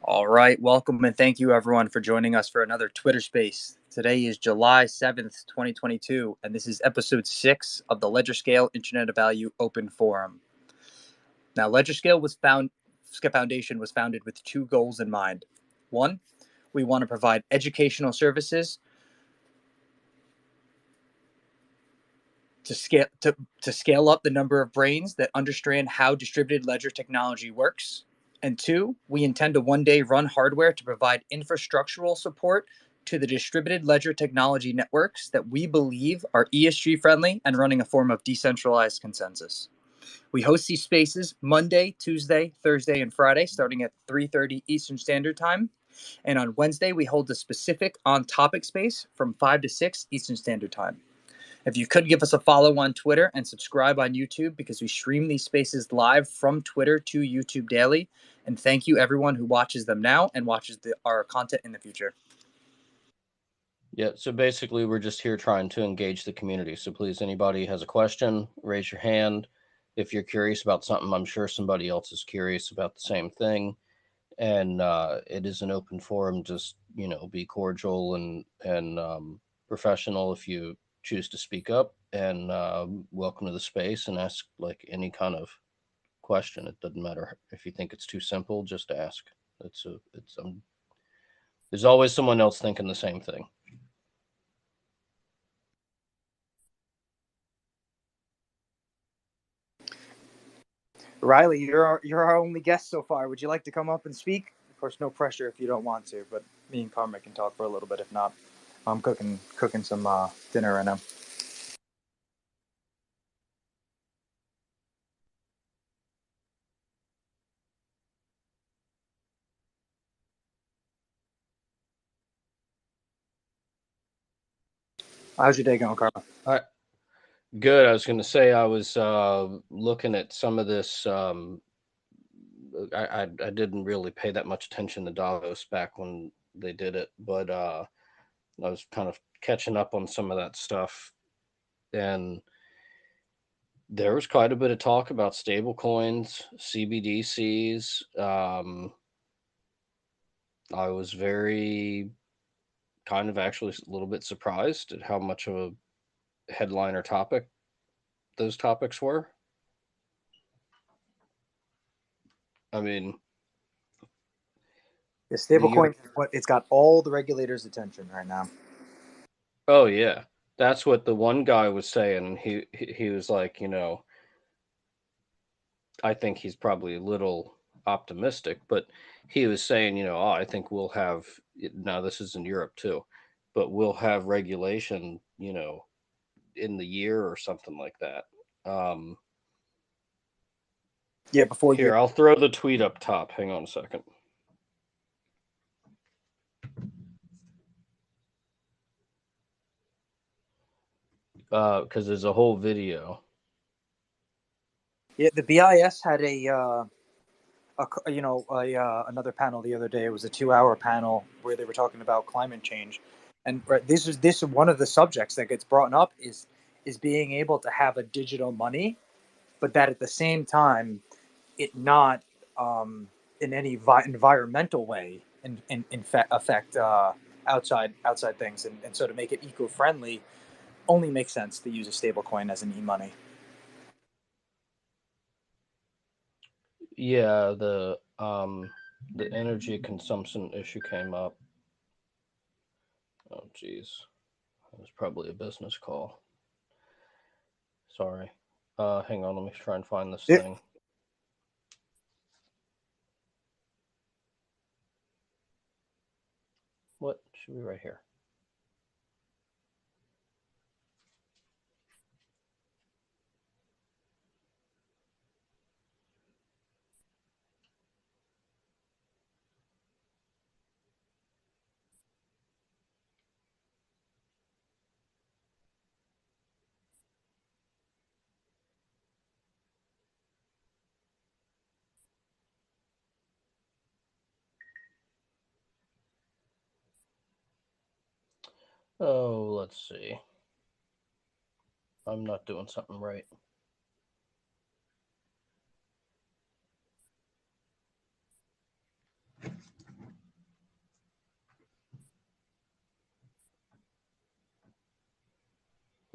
All right, welcome and thank you everyone for joining us for another Twitter Space. Today is July 7th, 2022, and this is episode 6 of the ledgerscale Internet of Value Open Forum. Now, Foundation was founded with two goals in mind. One, we want to provide educational services to scale up the number of brains that understand how distributed ledger technology works. And two, we intend to one day run hardware to provide infrastructural support to the distributed ledger technology networks that we believe are ESG friendly and running a form of decentralized consensus. We host these spaces Monday, Tuesday, Thursday, and Friday starting at 3:30 Eastern Standard Time. And on Wednesday, we hold a specific on-topic space from 5 to 6 Eastern Standard Time. If you could give us a follow on Twitter and subscribe on YouTube, because we stream these spaces live from Twitter to YouTube daily. And thank you everyone who watches them now and watches our content in the future. Yeah, so basically we're just here trying to engage the community. So please, anybody has a question, raise your hand. If you're curious about something, I'm sure somebody else is curious about the same thing. And it is an open forum. Just, be cordial and professional if you choose to speak up. And welcome to the space and ask like any kind of question. It doesn't matter if you think it's too simple, just ask. There's always someone else thinking the same thing. Riley, you're our only guest so far. Would you like to come up and speak? Of course, no pressure if you don't want to, but me and Carmen can talk for a little bit. If not, I'm cooking some dinner right now. How's your day going, Carmen? All right. Good. I was going to say I was looking at some of this. I didn't really pay that much attention to Davos back when they did it, but I was kind of catching up on some of that stuff, and there was quite a bit of talk about stable coins, CBDCs. I was very kind of actually a little bit surprised at how much of a headliner topic those topics were. I mean, The stablecoin, it's got all the regulators' attention right now. Oh yeah, that's what the one guy was saying. He was like, I think he's probably a little optimistic, but he was saying, oh, I think we'll have, now this is in Europe too, but we'll have regulation, in the year or something like that. Yeah, before Here, I'll throw the tweet up top. Hang on a second. Because there's a whole video. Yeah, the BIS had another panel the other day. It was a 2-hour panel where they were talking about climate change, and this is one of the subjects that gets brought up is being able to have a digital money, but that at the same time it not in any environmental way affect outside things, and so to make it eco-friendly only makes sense to use a stable coin as an e-money. Yeah, the energy consumption issue came up. Oh, geez. It was probably a business call. Sorry. Hang on, let me try and find this thing. What? Should be right here. Oh, let's see. I'm not doing something right.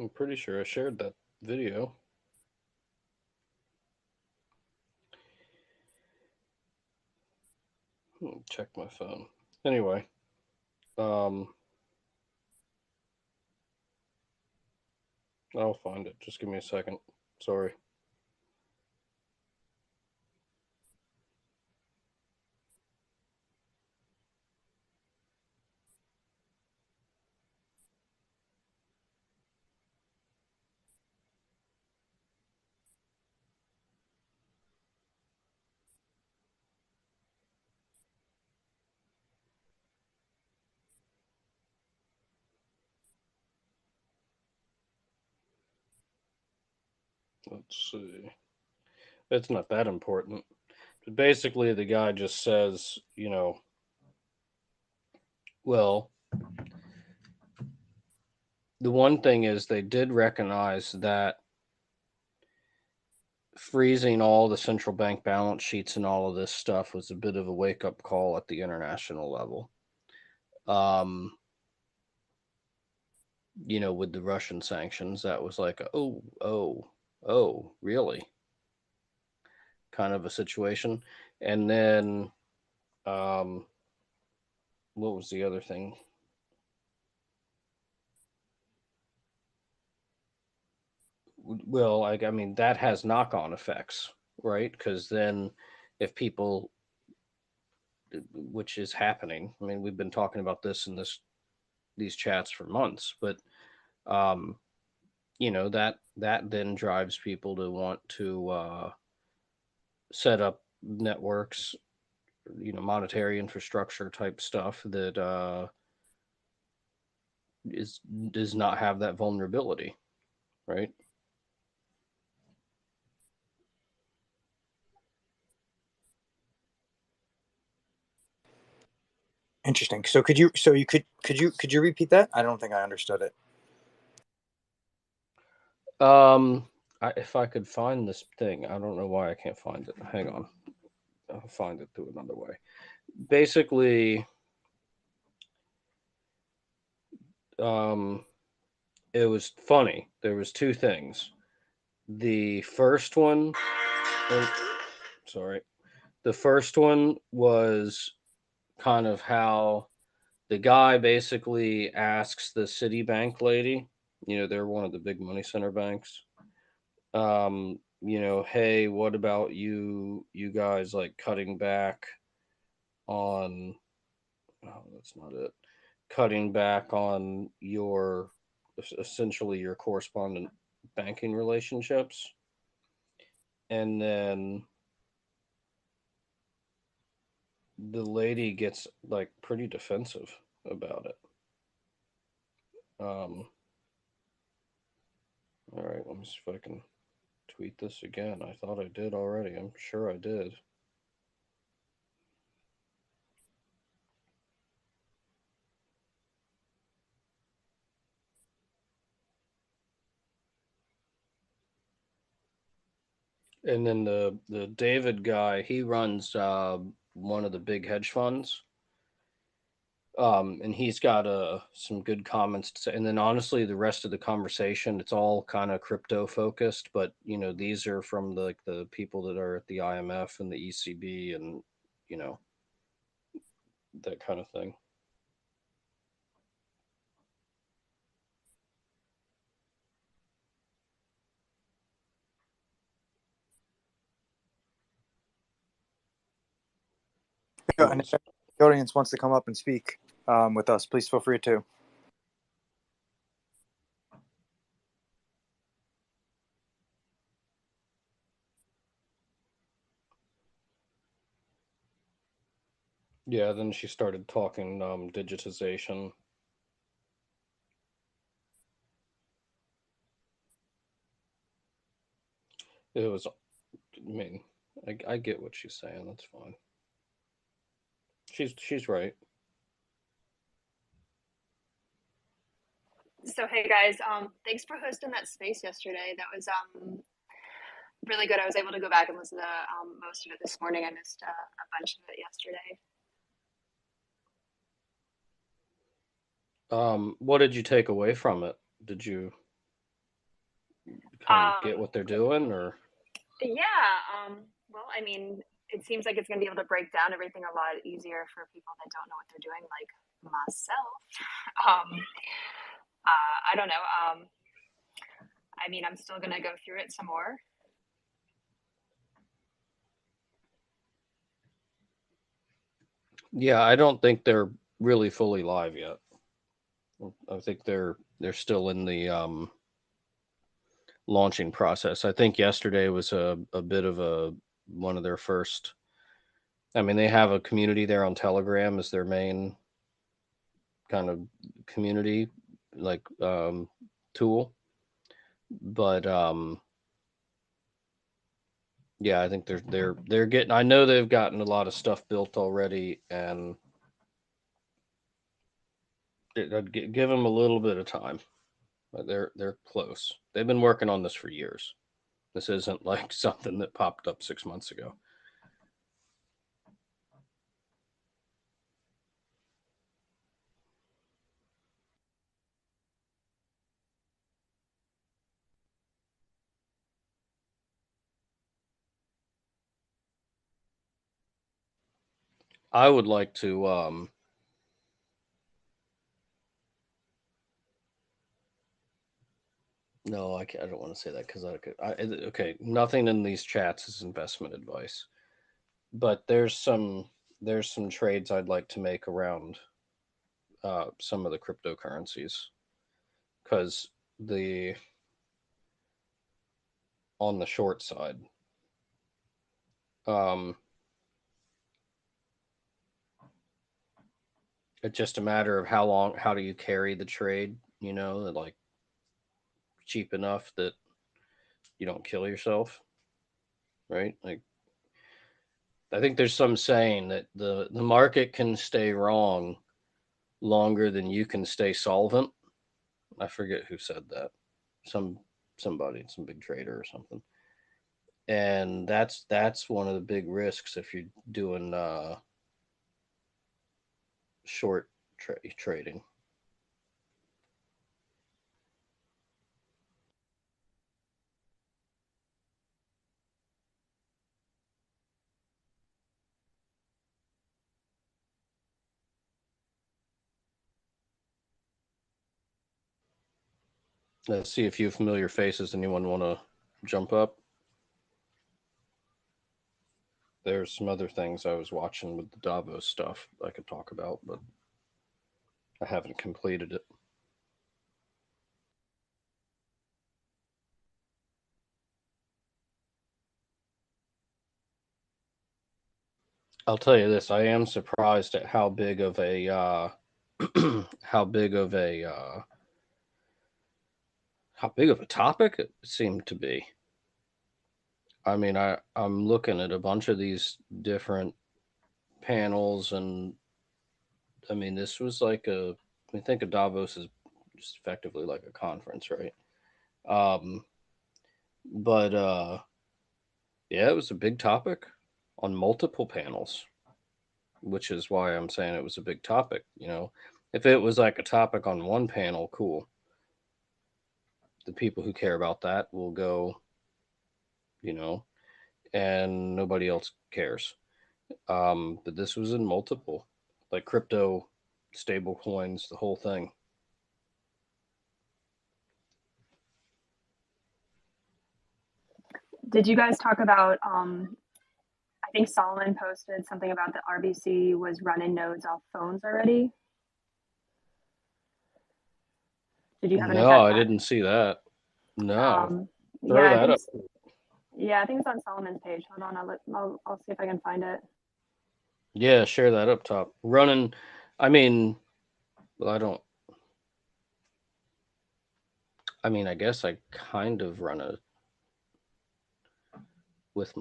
I'm pretty sure I shared that video. Check my phone. Anyway, um, I'll find it. Just give me a second. Sorry. Let's see. It's not that important. But basically, the guy just says, well, the one thing is they did recognize that freezing all the central bank balance sheets and all of this stuff was a bit of a wake up call at the international level. Um, with the Russian sanctions, that was like, oh, really? Kind of a situation. And then, um, what was the other thing? Well, I mean, that has knock on effects, right? Because then if people, which is happening, I mean, we've been talking about this in these chats for months, but um, that then drives people to want to set up networks, monetary infrastructure type stuff that does not have that vulnerability, right? Interesting. So could you repeat that? I don't think I understood it. Um, if I could find this thing, I don't know why I can't find it. Hang on, I'll find it through another way. Basically, um, it was funny. There was two things. The first one, oh, sorry, the first one was kind of how the guy basically asks the Citibank lady, they're one of the big money center banks. Hey, what about you guys like cutting back on, oh, that's not it. Cutting back on your essentially your correspondent banking relationships. And then the lady gets like pretty defensive about it. All right, let me see if I can tweet this again. I thought I did already. I'm sure I did. And then the David guy, he runs one of the big hedge funds. And he's got some good comments to say. And then honestly, the rest of the conversation, it's all kind of crypto focused, but these are from the people that are at the IMF and the ECB and you know that kind of thing. And if the audience wants to come up and speak with us, please feel free to. Yeah, then she started talking digitization. It was, I mean, I get what she's saying. That's fine. She's right. So hey guys, thanks for hosting that space yesterday. That was really good. I was able to go back and listen to most of it this morning. I missed a bunch of it yesterday. What did you take away from it? Did you? kind of get what they're doing, or? Yeah. Well, I mean, it seems like it's going to be able to break down everything a lot easier for people that don't know what they're doing, like myself. Um, I don't know. I mean, I'm still going to go through it some more. Yeah, I don't think they're really fully live yet. I think they're still in the launching process. I think yesterday was a bit of a one of their first. I mean, they have a community there on Telegram as their main kind of community like tool, but yeah, I think they're getting. I know they've gotten a lot of stuff built already, and I'd give them a little bit of time. But they're close. They've been working on this for years. This isn't like something that popped up 6 months ago. I would like to no, I don't want to say that because okay, nothing in these chats is investment advice, but there's some trades I'd like to make around some of the cryptocurrencies because the on the short side, um, it's just a matter of how do you carry the trade, like cheap enough that you don't kill yourself, right? Like I think there's some saying that the market can stay wrong longer than you can stay solvent. I forget who said that. Some somebody, some big trader or something. And that's one of the big risks if you're doing short trading. Let's see if you familiar faces. Anyone want to jump up? There's some other things I was watching with the Davos stuff I could talk about, but I haven't completed it. I'll tell you this: I am surprised at how big of a how big of a how big of a topic it seemed to be. I mean, I'm looking at a bunch of these different panels, and I mean, this was like I think of Davos is just effectively like a conference, right? Um, but yeah, it was a big topic on multiple panels, which is why I'm saying it was a big topic. If it was like a topic on one panel, cool. The people who care about that will go, you know, and nobody else cares. But this was in multiple, like crypto, stable coins, the whole thing. Did you guys talk about? I think Solomon posted something about the RBC was running nodes off phones already. Did you happen to No, catch I that? didn't see that. No, throw Yeah, I that think. up. Yeah, I think it's on Solomon's page. Hold on, I'll see if I can find it. Yeah, share that up top. Running, I mean, well, I don't. I mean, I guess I kind of run a with.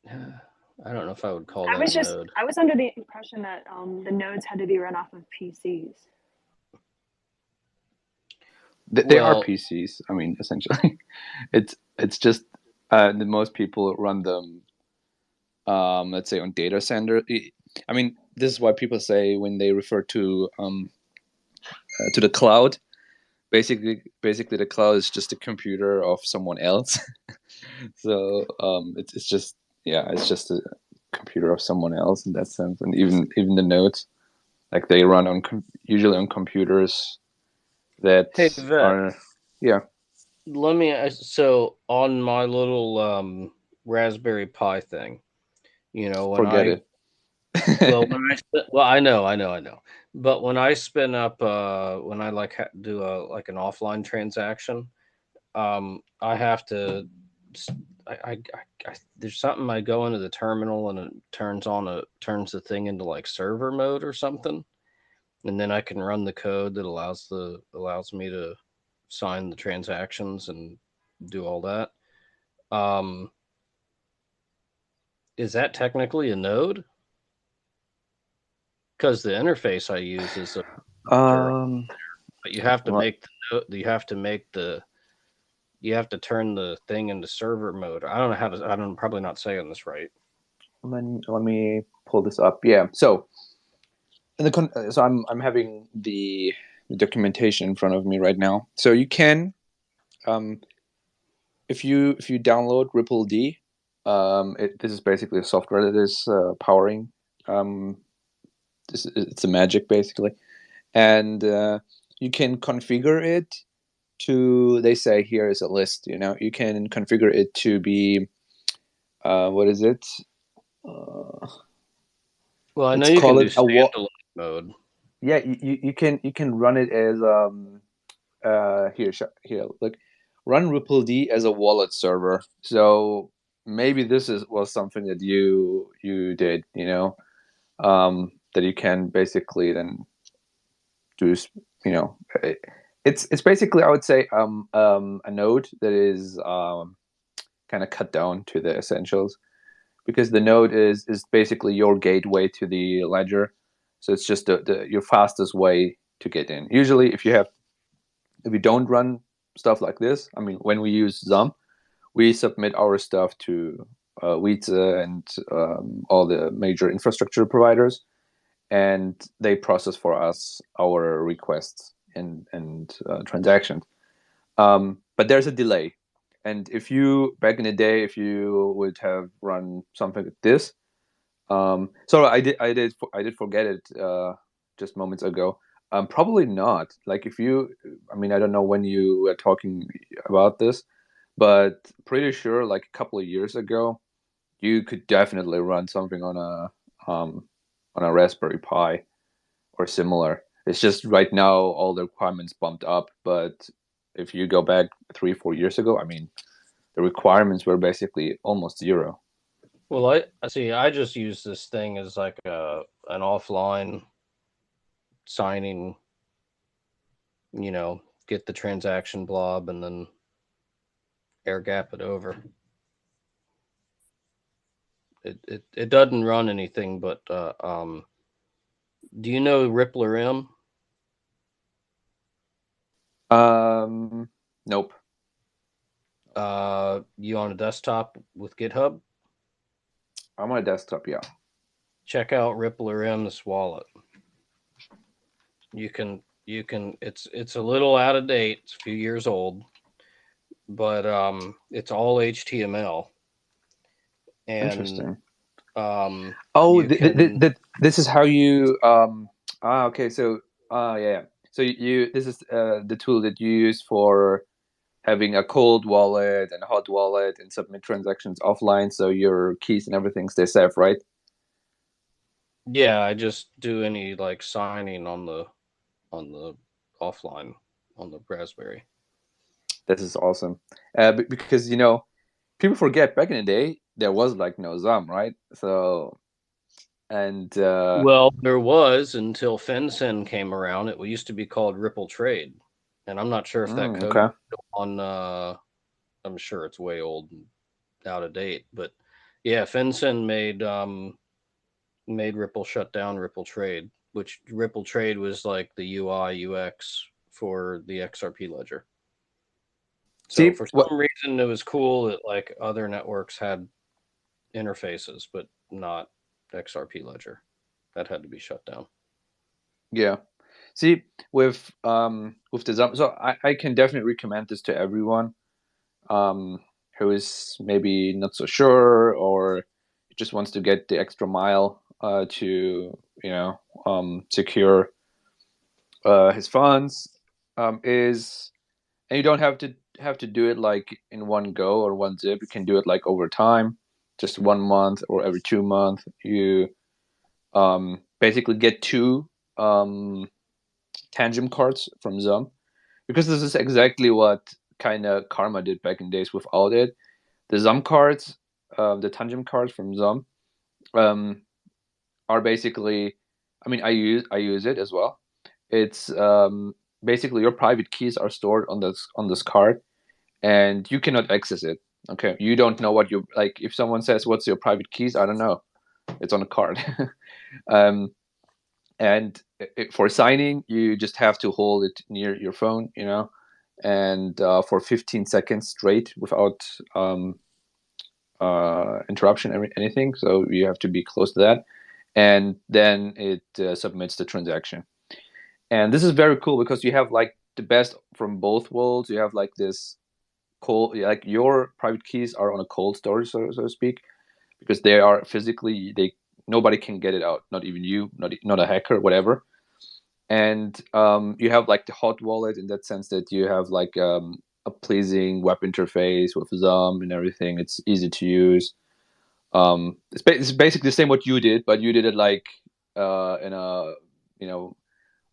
I don't know if I would call that a node. I was under the impression that the nodes had to be run off of PCs. They are Well, PCs. I mean, essentially, it's just the most people run them. Let's say on data center. I mean, this is why people say when they refer to the cloud, basically the cloud is just a computer of someone else. So it's just it's just a computer of someone else in that sense. And even the nodes, like they run on usually on computers that Hey, Vet, are let me. So on my little Raspberry Pi thing, when forget I it. well, I know. But when I spin up, when I like do like an offline transaction, I have to. There's something I go into the terminal and it turns the thing into like server mode or something, and then I can run the code that allows me to sign the transactions and do all that. Is that technically a node? Because the interface I use is a Um, but you have to well, make you have to turn the thing into server mode. I don't know how to. I'm probably not saying this right. let me pull this up. Yeah. So so I'm having the documentation in front of me right now. So you can if you download Ripple D, this is basically a software that is powering it's a magic basically, and you can configure it to. They say here is a list. You can configure it to be what is it? Well, I know Let's you can call do it a standalone mode. Yeah, you can run it as here look, run Ripple D as a wallet server. So maybe this was something that you did, that you can basically then do, you know, it's basically, I would say, a node that is kind of cut down to the essentials, because the node is basically your gateway to the ledger. So it's just your fastest way to get in. Usually, if you don't run stuff like this, I mean, when we use XAM, we submit our stuff to Wietse and all the major infrastructure providers, and they process for us our requests and transactions. But there's a delay, and if you back in the day, if you would have run something like this, so I did forget it just moments ago. Probably not. Like if you, I mean, I don't know when you were talking about this, but pretty sure like a couple of years ago, you could definitely run something on a Raspberry Pi or similar. It's just right now all the requirements bumped up, but if you go back 3 4 years ago, I mean, the requirements were basically almost zero. Well, I see. I just use this thing as like an offline signing. Get the transaction blob and then air gap it over. It doesn't run anything, but do you know Rippler M? Nope. You on a desktop with GitHub? I'm on a desktop, yeah. Check out Rippler M's wallet. You can it's a little out of date. It's a few years old, but it's all HTML. And Interesting. you can this is how you okay, so yeah. So this is the tool that you use for having a cold wallet and a hot wallet and submit transactions offline, so your keys and everything stay safe, right? I just do any like signing on the offline on the Raspberry. This is awesome. Because people forget back in the day there was like no XAM, right? So and Well, there was until FinCEN came around. It used to be called Ripple Trade, and I'm not sure if that code okay. is still on. I'm sure it's way old and out of date, but yeah, FinCEN made Ripple shut down Ripple Trade, which Ripple Trade was like the UI UX for the XRP ledger. So See for what? some reason, it was cool that like other networks had interfaces, but not XRP ledger. That had to be shut down. Yeah. See, with the Zum, so I can definitely recommend this to everyone who is maybe not so sure or just wants to get the extra mile to secure his funds. Is And you don't have to do it like in one go or one zip. You can do it like over time, just 1 month or every 2 months. You basically get two tangent cards from Zum, because this is exactly what kind of Karma did back in days without it. The Zum cards, the tangent cards from Zum, are basically, I mean, I use it as well. It's basically your private keys are stored on this card, and you cannot access it. Okay, you don't know what you like. If someone says, "What's your private keys?" I don't know. It's on a card. And for signing, you just have to hold it near your phone, and for 15 seconds straight without interruption, anything. So you have to be close to that, and then it submits the transaction. And this is very cool because you have like the best from both worlds. You have like this cold, like your private keys are on a cold storage, so to speak, because they are physically, nobody can get it out, not even you, not a hacker, whatever. And you have like the hot wallet in that sense that you have like a pleasing web interface with Zum and everything. It's easy to use. It's basically the same what you did, but you did it like in a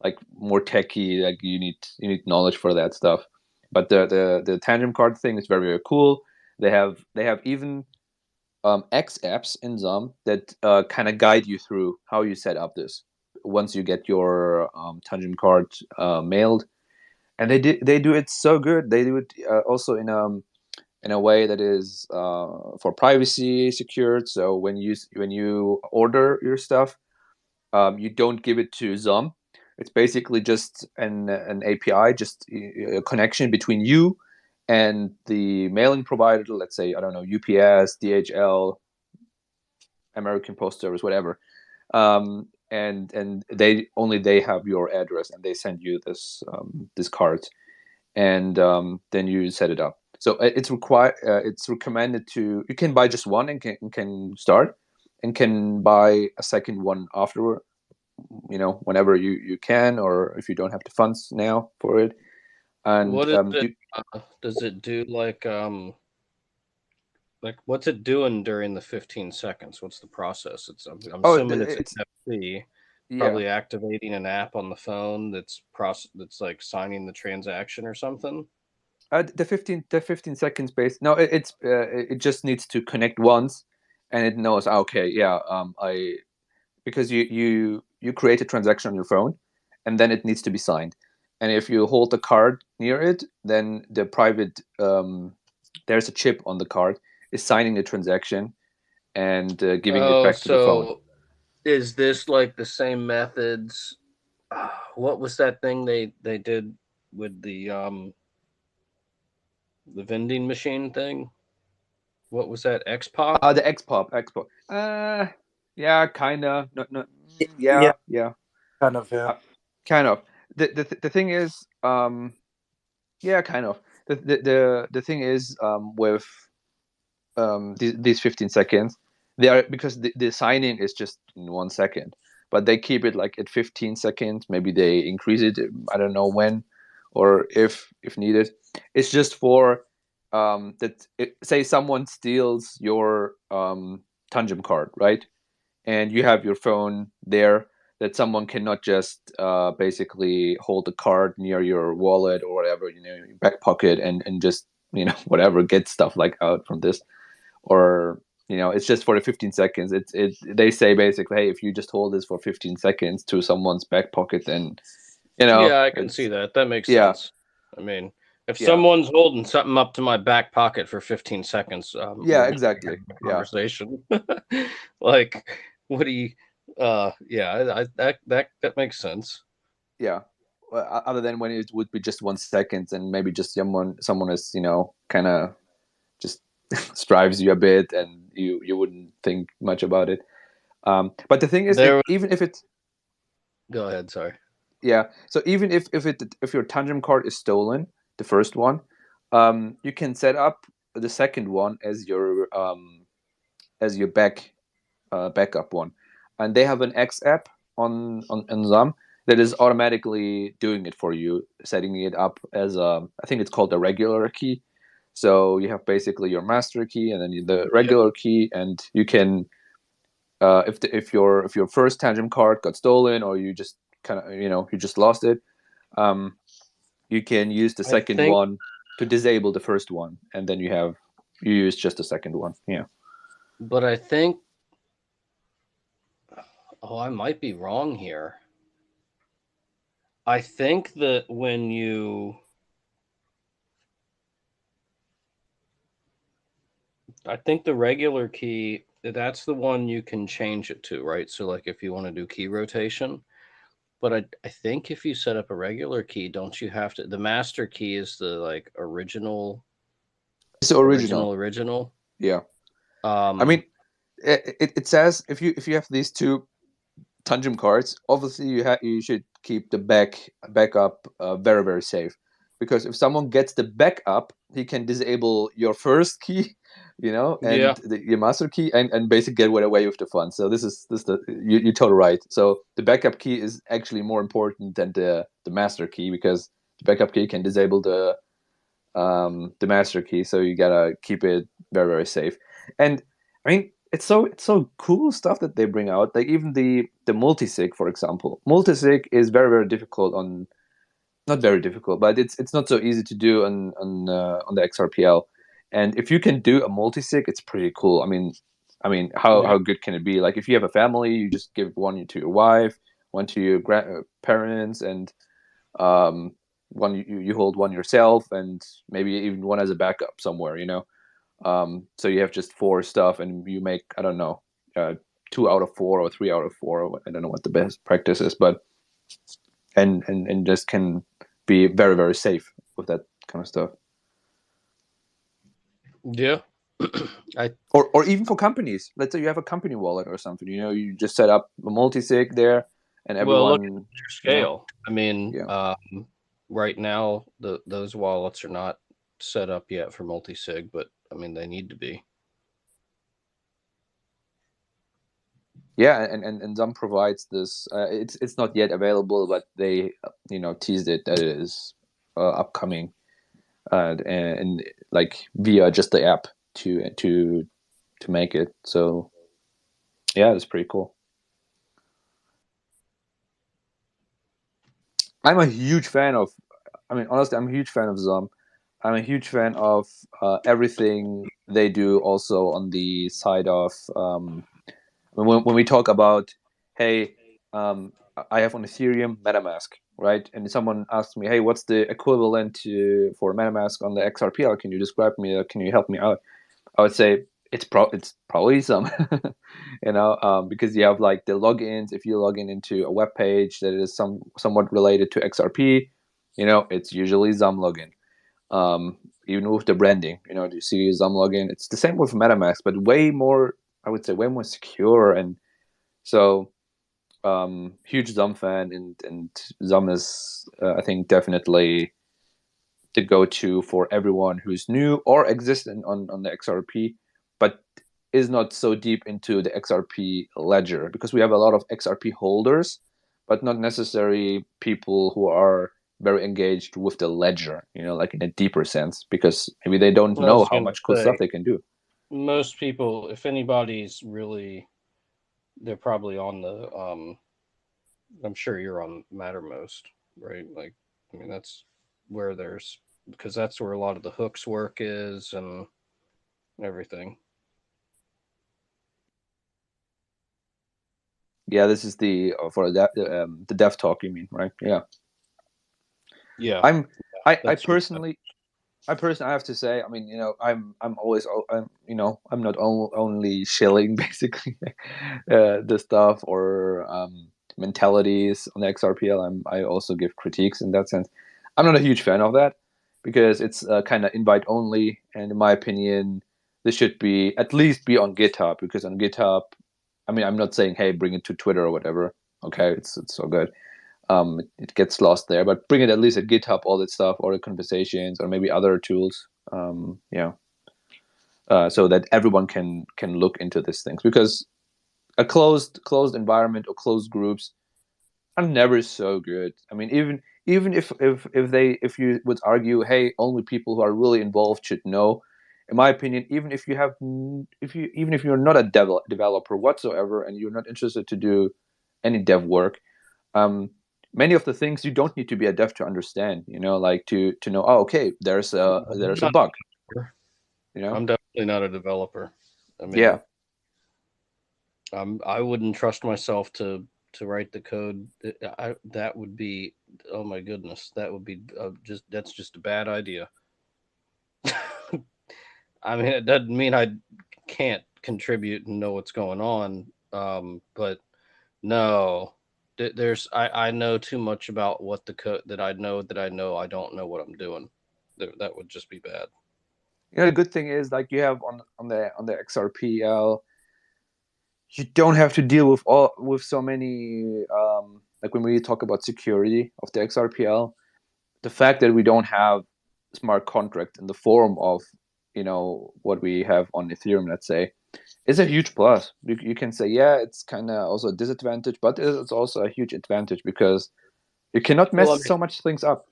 like more techy. Like you need knowledge for that stuff. But the tangent card thing is very, very cool. They have even X apps in Zum that kind of guide you through how you set up this once you get your tangent card mailed, and they do it so good. They do it also in a way that is for privacy secured. So when you order your stuff, you don't give it to Zum. It's basically just an API, just a connection between you and the mailing provider. Let's say, I don't know, UPS, DHL, American Post Service, whatever. And they have your address, and they send you this card, and then you set it up. So it's recommended to, you can buy just one and can start, and can buy a second one afterward, whenever you can, or if you don't have the funds now for it. And what is it? Does it do like what's it doing during the 15 seconds? What's the process? I'm assuming it's NFC, probably activating an app on the phone that's like signing the transaction or something. The 15 seconds base. No, it just needs to connect once, and it knows, okay, yeah, because you create a transaction on your phone, and then it needs to be signed. And if you hold the card near it, then the private there's a chip on the card, is signing the transaction and giving it back to the phone. Is this like the same methods? What was that thing they did with the vending machine thing? What was that? X-Pop? The X-Pop. Yeah, kind of. No, yeah. Kind of, yeah. Kind of. The thing is, yeah, kind of. The thing is, with these 15 seconds, they are, because the signing is just in 1 second, but they keep it like at 15 seconds. Maybe they increase it. I don't know when, or if needed. It's just for say someone steals your tangent card, right? And you have your phone there, that someone cannot just basically hold the card near your wallet or whatever, your back pocket, and just whatever, get stuff like out from this, or it's just for the 15 seconds. They say basically, hey, if you just hold this for 15 seconds to someone's back pocket, then yeah, I can see that. That makes sense. I mean, if someone's holding something up to my back pocket for 15 seconds, yeah, exactly, conversation. Like, what do you? Yeah, that makes sense. Yeah, well, other than when it would be just 1 second, and maybe just someone is kind of just strives you a bit, and you wouldn't think much about it. But the thing is, even if it's, go ahead, sorry. yeah. So even if your tangent card is stolen, the first one, you can set up the second one as your backup one, and they have an X app on Zam that is automatically doing it for you, setting it up as I think it's called the regular key. So you have basically your master key and then the regular key, and you can if your first tangent card got stolen, or you just kind of you just lost it, you can use the second one to disable the first one, and then you use just the second one. Yeah. But I think, oh, I might be wrong here. I think that I think the regular key, that's the one you can change it to, right? So like if you want to do key rotation, but I think if you set up a regular key, don't you have to, the master key is the like original. It's the original. Yeah. I mean, it says if you have these two tangent cards, obviously you should keep the backup very, very safe, because if someone gets the backup, he can disable your first key, and your master key, and basically get away with the fun. So you're totally right. So the backup key is actually more important than the master key, because the backup key can disable the master key. So you gotta keep it very, very safe. And I mean, it's so cool stuff that they bring out. Like even the multisig, for example. Multisig is very, very difficult not very difficult, but it's not so easy to do on the XRPL. And if you can do a multisig, it's pretty cool. I mean, how good can it be? Like if you have a family, you just give one to your wife, one to your parents, and one you hold one yourself, and maybe even one as a backup somewhere. So you have just 4 stuff, and you make, I don't know, 2 out of 4 or 3 out of 4. I don't know what the best practice is, but and just can be very, very safe with that kind of stuff. Yeah. Or even for companies. Let's say you have a company wallet or something. You just set up a multisig there, and everyone. Well, look at your scale. I mean, right now those wallets are not set up yet for multisig, but I mean they need to be. Yeah, and Zam provides this. It's not yet available, but they teased it that it is upcoming, and like via just the app to make it. So yeah, it's pretty cool. I'm a huge fan of. I mean, honestly, I'm a huge fan of Zam. I'm a huge fan of everything they do. Also on the side of when we talk about, hey, I have on Ethereum MetaMask, right? And someone asks me, hey, what's the equivalent for MetaMask on the XRPL? Can you describe me? Can you help me out? I would say it's probably some, because you have like the logins. If you log into a web page that is somewhat related to XRP, it's usually Zam login. Even with the branding, you see Zam login. It's the same with MetaMask, but way more, I would say, way more secure. And so huge Zam fan, and Zam is I think definitely the go-to for everyone who's new or existing on the XRP, but is not so deep into the XRP ledger, because we have a lot of XRP holders, but not necessarily people who are very engaged with the ledger, like in a deeper sense, because maybe they don't know how much cool stuff they can do. Most people, if anybody's really, they're probably on the I'm sure you're on Mattermost, right? Like, I mean, that's where because that's where a lot of the hooks work is and everything. Yeah, this is the for the dev talk, you mean, right? Yeah. Yeah. I personally have to say, I mean, I'm always, I'm not only shilling basically the stuff or mentalities on the XRPL. I also give critiques in that sense. I'm not a huge fan of that, because it's kind of invite only, and in my opinion, this should be at least be on GitHub, because on GitHub, I mean, I'm not saying, hey, bring it to Twitter or whatever. Okay, it's so good. it gets lost there. But bring it at least at GitHub, all that stuff, or the conversations, or maybe other tools. So that everyone can look into these things, because a closed environment or closed groups are never so good. I mean, even if you would argue, hey, only people who are really involved should know. In my opinion, even if you're not a developer whatsoever and you're not interested to do any dev work, many of the things you don't need to be a dev to understand. Like to know, oh, okay, there's a bug. I'm definitely not a developer. I mean, yeah. I wouldn't trust myself to write the code. That would be, oh my goodness, that would be that's just a bad idea. I mean, it doesn't mean I can't contribute and know what's going on, but no, I know too much about what the code that I know I don't know what I'm doing. That would just be bad. The good thing is, like, you have on the XRPL, you don't have to deal with so many, like when we talk about security of the XRPL, the fact that we don't have smart contract in the form of what we have on Ethereum, let's say, is a huge plus. You can say, yeah, it's kind of also a disadvantage, but it's also a huge advantage, because you cannot mess so much things up.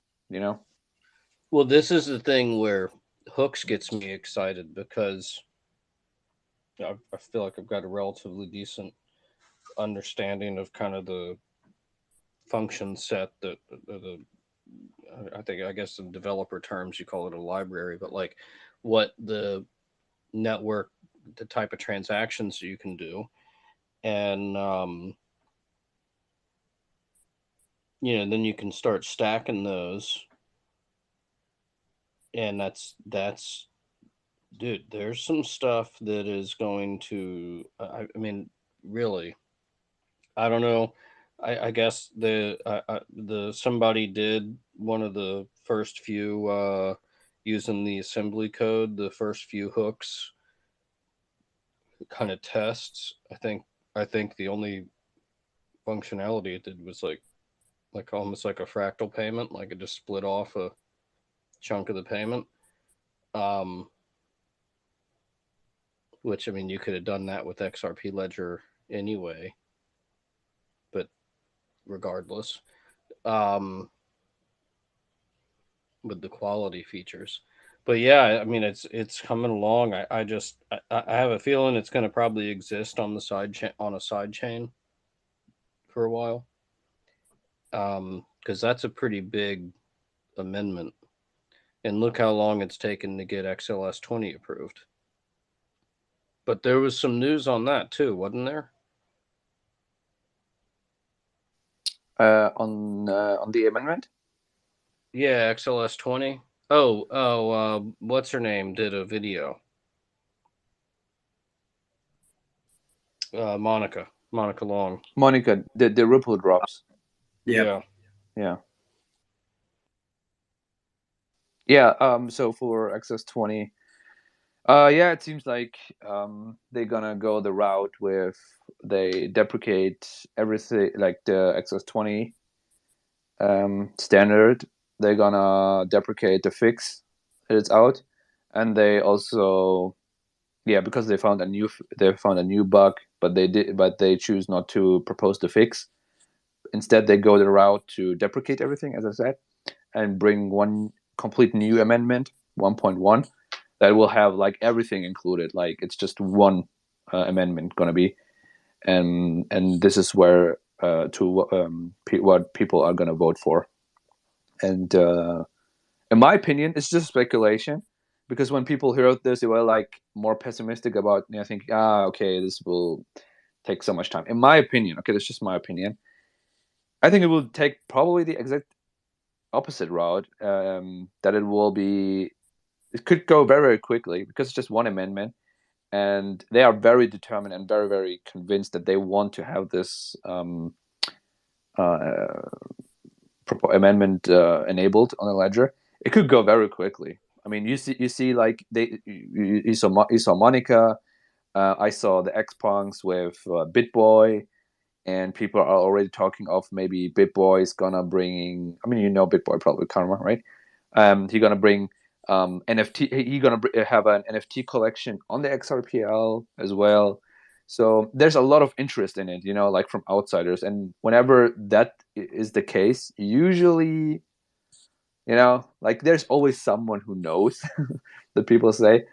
Well, this is the thing where hooks gets me excited, because I feel like I've got a relatively decent understanding of kind of the function set that I guess in developer terms you call it a library, but like what the network, the type of transactions you can do, and then you can start stacking those, and that's dude, there's some stuff that is going to I mean, really, I don't know. I guess the somebody did one of the first few using the assembly code, the first few hooks kind of tests. I think the only functionality it did was like almost like a fractal payment, like it just split off a chunk of the payment. Which, I mean, you could have done that with XRP Ledger anyway, but regardless, with the quality features. But yeah, I mean, it's coming along. I have a feeling it's going to probably exist on a side chain for a while, because that's a pretty big amendment. And look how long it's taken to get XLS20 approved. But there was some news on that too, wasn't there? On the amendment? Yeah, XLS20. What's her name did a video. Monica Long. Monica, the Ripple drops. Yeah. So for XS20, it seems like they're gonna go the route with they deprecate everything, like the XS20 standard. They're gonna deprecate the fix that it's out, and they also, because they found a new bug, but they choose not to propose the fix. Instead, they go the route to deprecate everything, as I said, and bring one complete new amendment, 1.1, that will have like everything included. Like it's just one amendment gonna be, and this is where what people are gonna vote for. And in my opinion, it's just speculation, because when people heard this, they were like more pessimistic about. I think, okay, this will take so much time. In my opinion, okay, that's just my opinion. I think it will take probably the exact opposite route. That it could go very, very quickly, because it's just one amendment, and they are very determined and very, very convinced that they want to have this amendment enabled on the ledger. It could go very quickly. I mean, you see, like you saw Monica. I saw the X-Punks with BitBoy, and people are already talking of maybe BitBoy's gonna bring. I mean, you know, BitBoy probably Karma, right? He's gonna bring NFT. He's gonna have an NFT collection on the XRPL as well. So there's a lot of interest in it, you know, like from outsiders. And whenever that is the case, usually, you know, like there's always someone who knows that people say.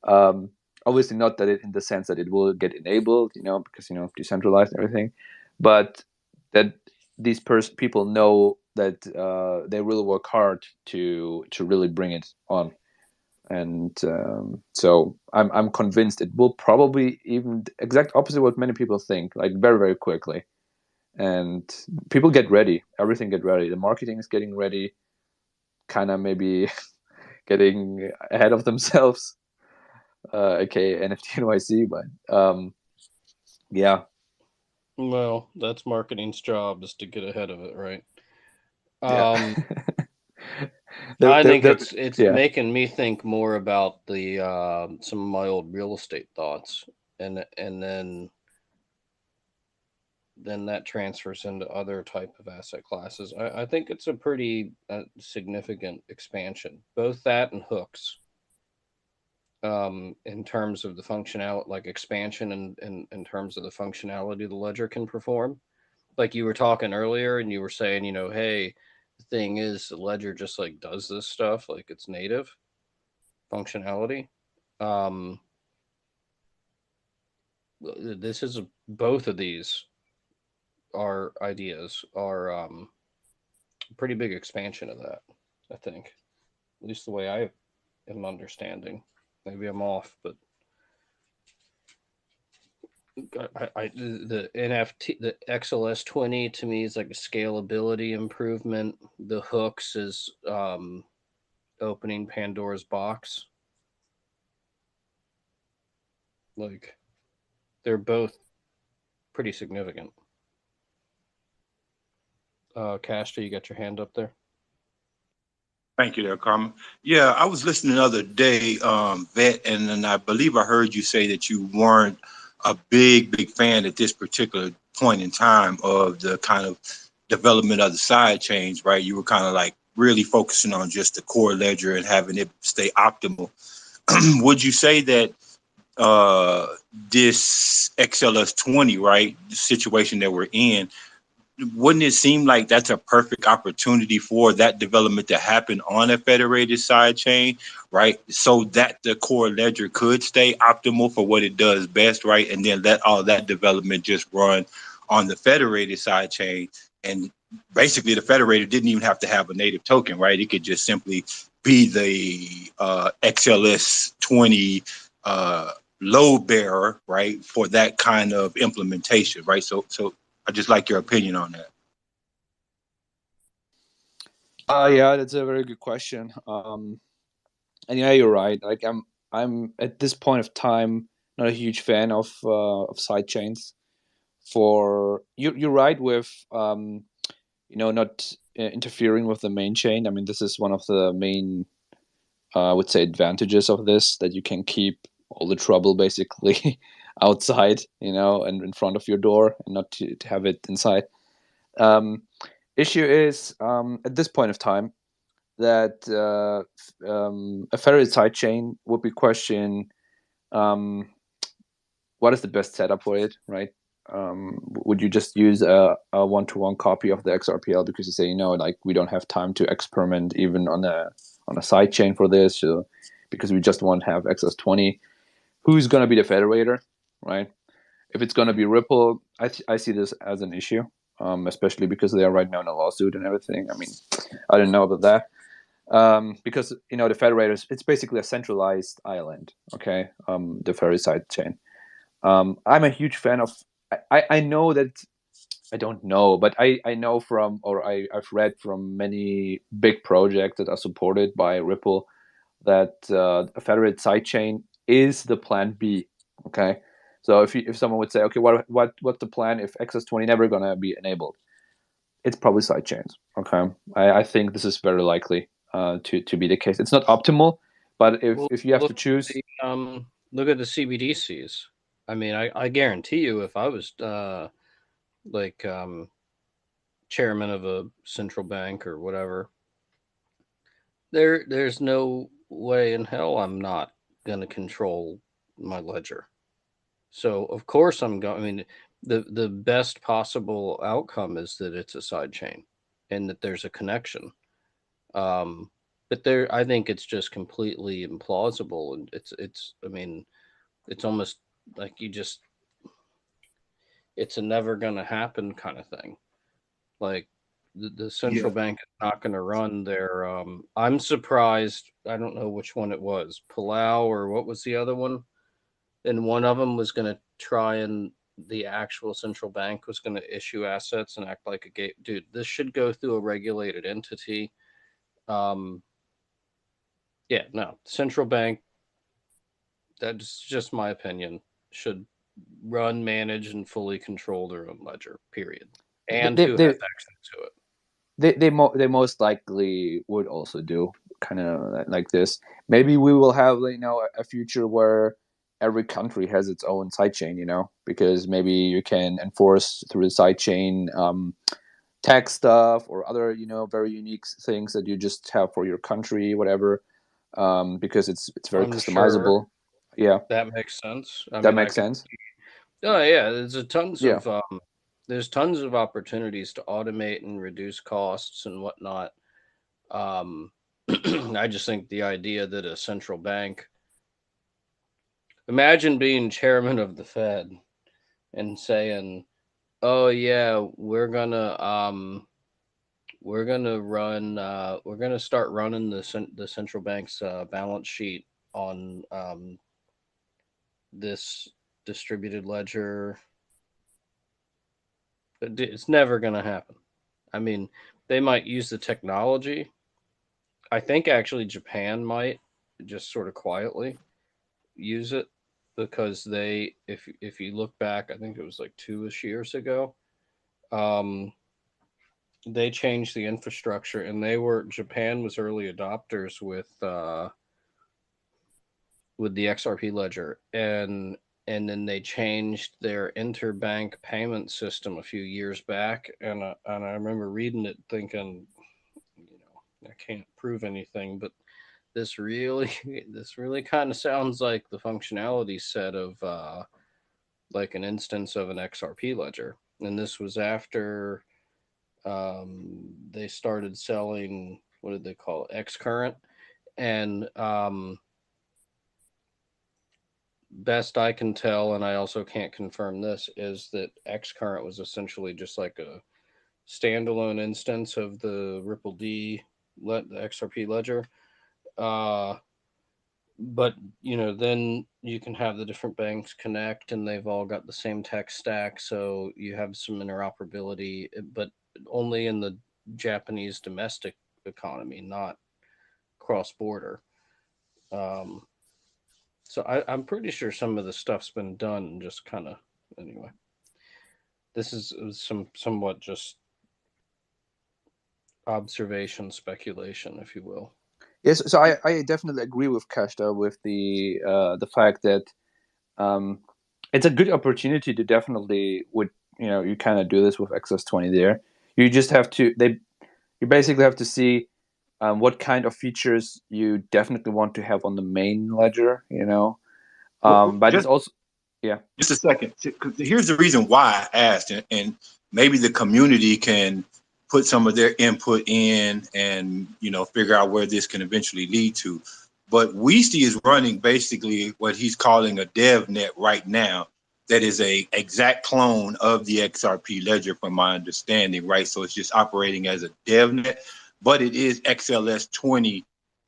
Obviously, not that it in the sense that it will get enabled, you know, because, you know, decentralized and everything, but that these people know that they really work hard to really bring it on. And so I'm convinced it will probably even exact opposite what many people think, like very, very quickly. And people get ready, everything get ready. The marketing is getting ready, kind of maybe getting ahead of themselves, aka NFT NYC. But yeah. Well, that's marketing's job, is to get ahead of it, right? Yeah. I think it's yeah. making me think more about the some of my old real estate thoughts, and then that transfers into other type of asset classes. I think it's a pretty significant expansion, both that and hooks, in terms of the functionality, like expansion and in terms of the functionality the ledger can perform. Like you were talking earlier, and you were saying, you know, hey, the thing is, the ledger just like does this stuff, like it's native functionality. Um, this is both of these are ideas are pretty big expansion of that. I think, at least the way I am understanding. Maybe I'm off, but the NFT, the XLS20 to me is like a scalability improvement. The hooks is opening Pandora's box. Like they're both pretty significant. Castro, you got your hand up there. Thank you there, Carmen. Yeah, I was listening the other day, Vet, and I believe I heard you say that you weren't a big fan at this particular point in time of the kind of development of the side chains, right? You were kind of like really focusing on just the core ledger and having it stay optimal. Would you say that this XLS20, right, the situation that we're in, wouldn't it seem like that's a perfect opportunity for that development to happen on a federated side chain, right? So that the core ledger could stay optimal for what it does best, right? And then let all that development just run on the federated side chain. And basically the federated didn't even have to have a native token, right? It could just simply be the XLS20 load bearer, right, for that kind of implementation, right? So I just like your opinion on that. Yeah, that's a very good question. And yeah, you're right. Like I'm at this point of time not a huge fan of sidechains. For you're right with you know, not interfering with the main chain. I mean, this is one of the main I would say advantages of this, that you can keep all the trouble basically outside, you know, and in front of your door, and not to have it inside. Issue is at this point of time that a federated sidechain would be question what is the best setup for it, right? Would you just use a one-to-one copy of the XRPL because you say, you know, like we don't have time to experiment even on a sidechain for this, so, because we just want to have XS20. Who's going to be the federator, right? If it's going to be Ripple, I see this as an issue, especially because they are right now in a lawsuit and everything. I mean, I don't know about that. Because, you know, the federators, it's basically a centralized island, okay? The federated sidechain. I'm a huge fan of, I know that, I don't know, but I know from, or I've read from many big projects that are supported by Ripple that a federated sidechain is the plan B, okay? So if someone would say, okay, what's the plan if XS20 never gonna be enabled? It's probably sidechains, okay? I think this is very likely to be the case. It's not optimal, but if you have to choose... look at the CBDCs. I mean, I guarantee you, if I was like chairman of a central bank or whatever, there's no way in hell I'm not going to control my ledger. So of course I'm going. I mean, the best possible outcome is that it's a side chain and that there's a connection. But there, I think it's just completely implausible, and it's. I mean, it's almost like it's a never gonna happen kind of thing. Like the central Yeah. bank is not going to run their. I'm surprised. I don't know which one it was, Palau or what was the other one, and one of them was going to try and the actual central bank was going to issue assets and act like a gate. Dude, this should go through a regulated entity. Um, yeah, no, central bank. That's just my opinion. Should run, manage, and fully control their own ledger. Period. And They who has they access to it. they most likely would also do kind of like this. Maybe we will have, you know, a future where every country has its own sidechain, you know, because maybe you can enforce through the sidechain tax stuff or other, you know, very unique things that you just have for your country, whatever, because it's very I'm sure customizable. Yeah, that makes sense. I that mean, I makes could. sense. Oh yeah, Yeah. there's tons of opportunities to automate and reduce costs and whatnot. Um, I just think the idea that a central bank, imagine being chairman of the Fed and saying, "Oh yeah, we're gonna start running the central bank's balance sheet on this distributed ledger." It's never gonna happen. I mean, they might use the technology. I think actually Japan might just sort of quietly use it because if you look back, I think it was like 2-ish years ago, um, they changed the infrastructure and Japan was early adopters with the XRP ledger, and then they changed their interbank payment system a few years back, and I remember reading it thinking, I can't prove anything, but this really this really kind of sounds like the functionality set of like an instance of an XRP ledger, and this was after they started selling, what did they call it, X current, and best I can tell, and I also can't confirm this, is that X current was essentially just like a standalone instance of the Ripple D, the XRP ledger. But then you can have the different banks connect, and they've all got the same tech stack, so you have some interoperability, but only in the Japanese domestic economy, not cross border. So I'm pretty sure some of the stuff's been done, and just kind of anyway. This is somewhat just observation, speculation, if you will. Yes, so I definitely agree with Kashta with the fact that it's a good opportunity to definitely you kind of do this with XLS20 there. You just have to you basically have to see what kind of features you definitely want to have on the main ledger, you know. But it's also just a second. Here's the reason why I asked, and maybe the community can put some of their input in and figure out where this can eventually lead to. But Weesty is running basically what he's calling a dev net right now. That is a exact clone of the XRP ledger, from my understanding, right? So it's just operating as a dev net, but it is XLS20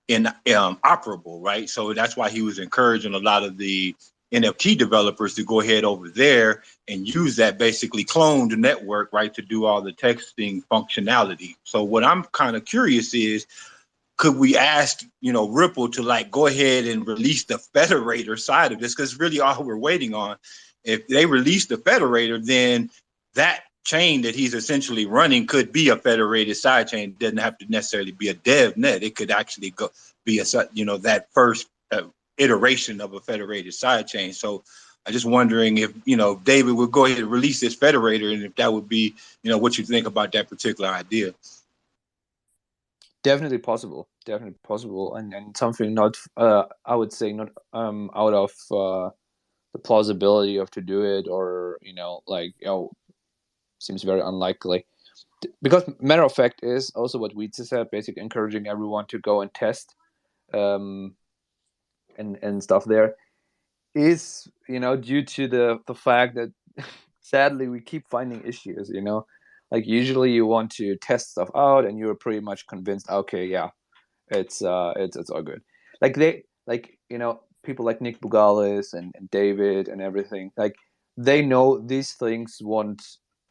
in operable, right? So that's why he was encouraging a lot of the NFT developers to go ahead over there and use that basically cloned network, right, to do all the texting functionality. So what I'm kind of curious is, could we ask, Ripple to go ahead and release the federator side of this? Because really all we're waiting on, if they release the federator, then that chain that he's essentially running could be a federated side chain. It doesn't have to necessarily be a dev net. It could actually be that first iteration of a federated side chain. So I'm just wondering if, David would go ahead and release this federator, and if that would be, what you think about that particular idea. Definitely possible, and something not, I would say not out of the plausibility of to do it, or seems very unlikely. Because matter of fact is also what we said, basically encouraging everyone to go and test, and stuff there is, due to the fact that sadly we keep finding issues. Like usually you want to test stuff out and you're pretty much convinced, okay, yeah, it's all good. Like people like Nick Bugalis and David and everything, like they know these things won't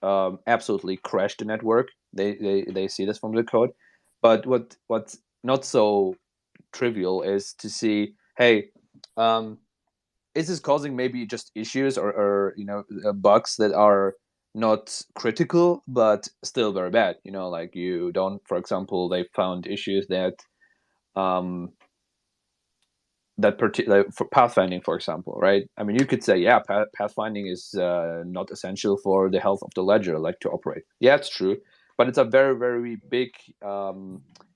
absolutely crash the network. They see this from the code. But what's not so trivial is to see, hey, is this causing maybe just issues, or bugs that are not critical but still very bad. Like you don't, for example, they found issues that particular for pathfinding, for example, right? I mean, you could say, yeah, pathfinding is not essential for the health of the ledger, like to operate. Yeah, it's true, but it's a very, very big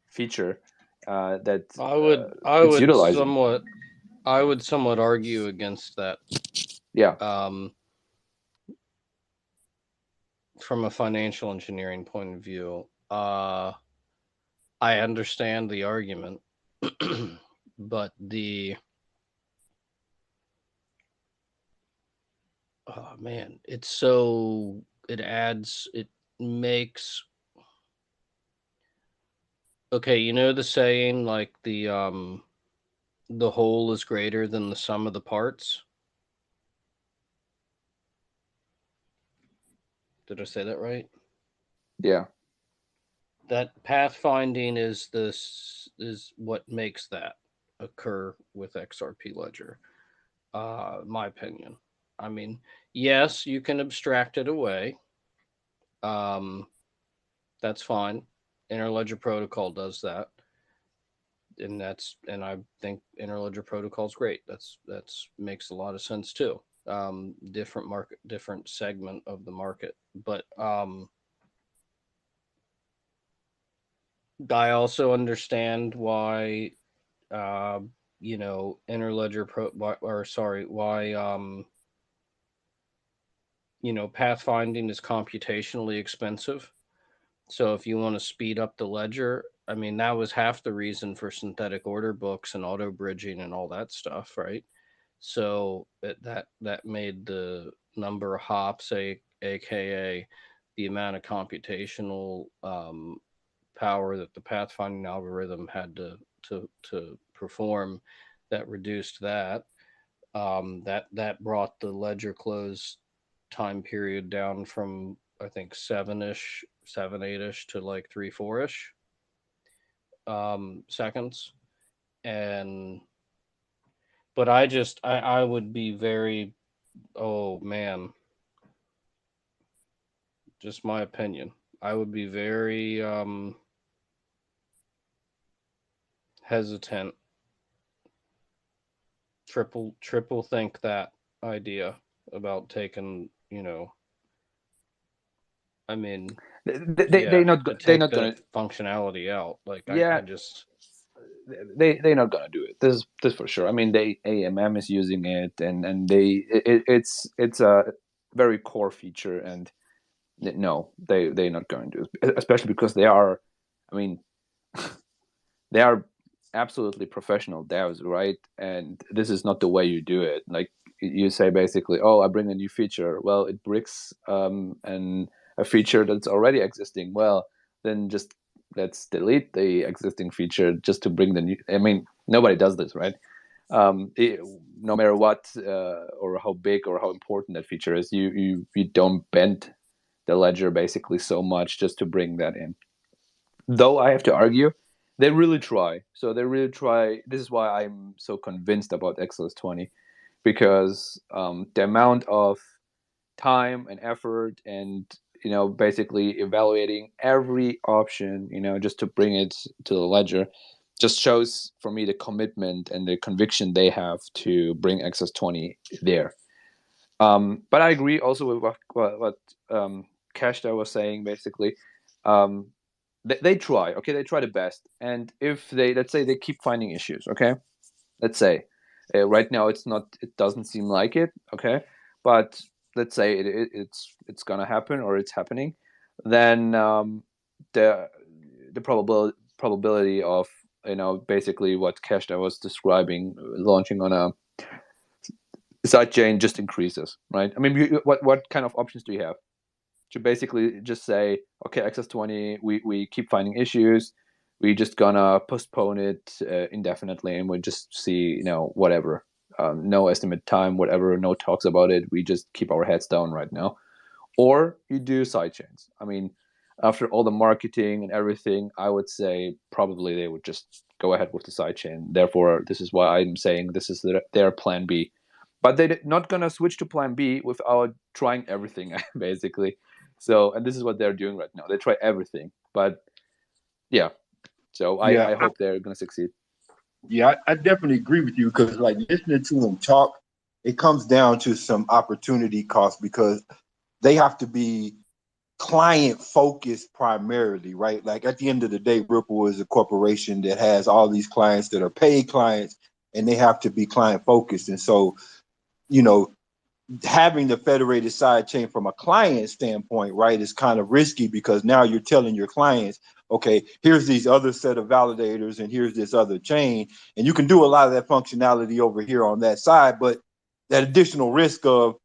feature that it's utilizing. I would somewhat argue against that. Yeah. From a financial engineering point of view, I understand the argument, but oh man, it makes, okay, the saying, like the whole is greater than the sum of the parts. Did I say that right? Yeah. That pathfinding is what makes that occur with XRP Ledger. My opinion. I mean, yes, you can abstract it away. That's fine. Interledger Protocol does that, and I think Interledger Protocol is great. That's makes a lot of sense too. Different market, different segment of the market, but I also understand why, Interledger pathfinding is computationally expensive. So if you want to speed up the ledger, I mean, that was half the reason for synthetic order books and auto bridging and all that stuff, right? So that made the number of hops, aka the amount of computational power that the pathfinding algorithm had to perform, that reduced that. That brought the ledger close time period down from, I think, 8-ish to like 3-4-ish seconds. But I would be very, oh man, just my opinion, I would be very hesitant, triple think that idea about taking, I mean, they're not gonna functionality out. Like, yeah, I just they're not gonna do it. This for sure. I mean, AMM is using it, and it's a very core feature, and no, they're not going to do it, especially because they are, I mean, they are absolutely professional devs, right? And this is not the way you do it. Like you say, basically, oh, I bring a new feature. Well, it bricks and a feature that's already existing. Well, then just let's delete the existing feature just to bring the new. I mean, nobody does this, right? No matter what or how big or how important that feature is, you don't bend the ledger basically so much just to bring that in. Though I have to argue, they really try. So they really try. This is why I'm so convinced about XLS20, because the amount of time and effort and basically evaluating every option, just to bring it to the ledger, just shows for me the commitment and the conviction they have to bring XLS20 there. But I agree also with what Kashta was saying. Basically, they try. Okay, they try the best, and if they, let's say, they keep finding issues. Okay, let's say right now it's not. It doesn't seem like it. Okay, but let's say it's gonna happen or it's happening, then the probability of, basically what Kashta was describing, launching on a sidechain just increases, right? I mean, what kind of options do you have? To basically just say, okay, XS20, we keep finding issues, we just gonna postpone it indefinitely, and we just see, whatever, no estimate time, whatever, no talks about it. We just keep our heads down right now. Or you do sidechains. I mean, after all the marketing and everything, I would say probably they would just go ahead with the sidechain. Therefore, this is why I'm saying this is their plan B. But they're not gonna switch to plan B without trying everything, basically. So, and this is what they're doing right now. They try everything, but yeah. So Yeah, I hope they're gonna succeed. yeah, I definitely agree with you because like listening to them talk, it comes down to some opportunity cost because they have to be client focused primarily, right? Like at the end of the day, Ripple is a corporation that has all these clients that are paid clients and they have to be client focused. And so, you know, having the federated side chain from a client standpoint, right, is kind of risky because now you're telling your clients, okay, here's these other set of validators and here's this other chain. And you can do a lot of that functionality over here on that side, but that additional risk of,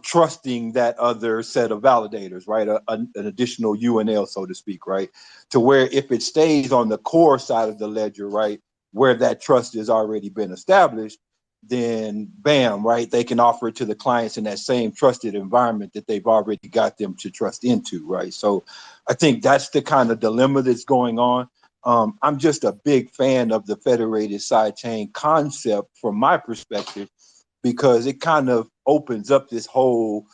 trusting that other set of validators, right? An additional UNL, so to speak, right? To where if it stays on the core side of the ledger, right, where that trust has already been established, then bam, right? They can offer it to the clients in that same trusted environment that they've already got them to trust into, right? So I think that's the kind of dilemma that's going on. I'm just a big fan of the federated sidechain concept from my perspective because it kind of opens up this whole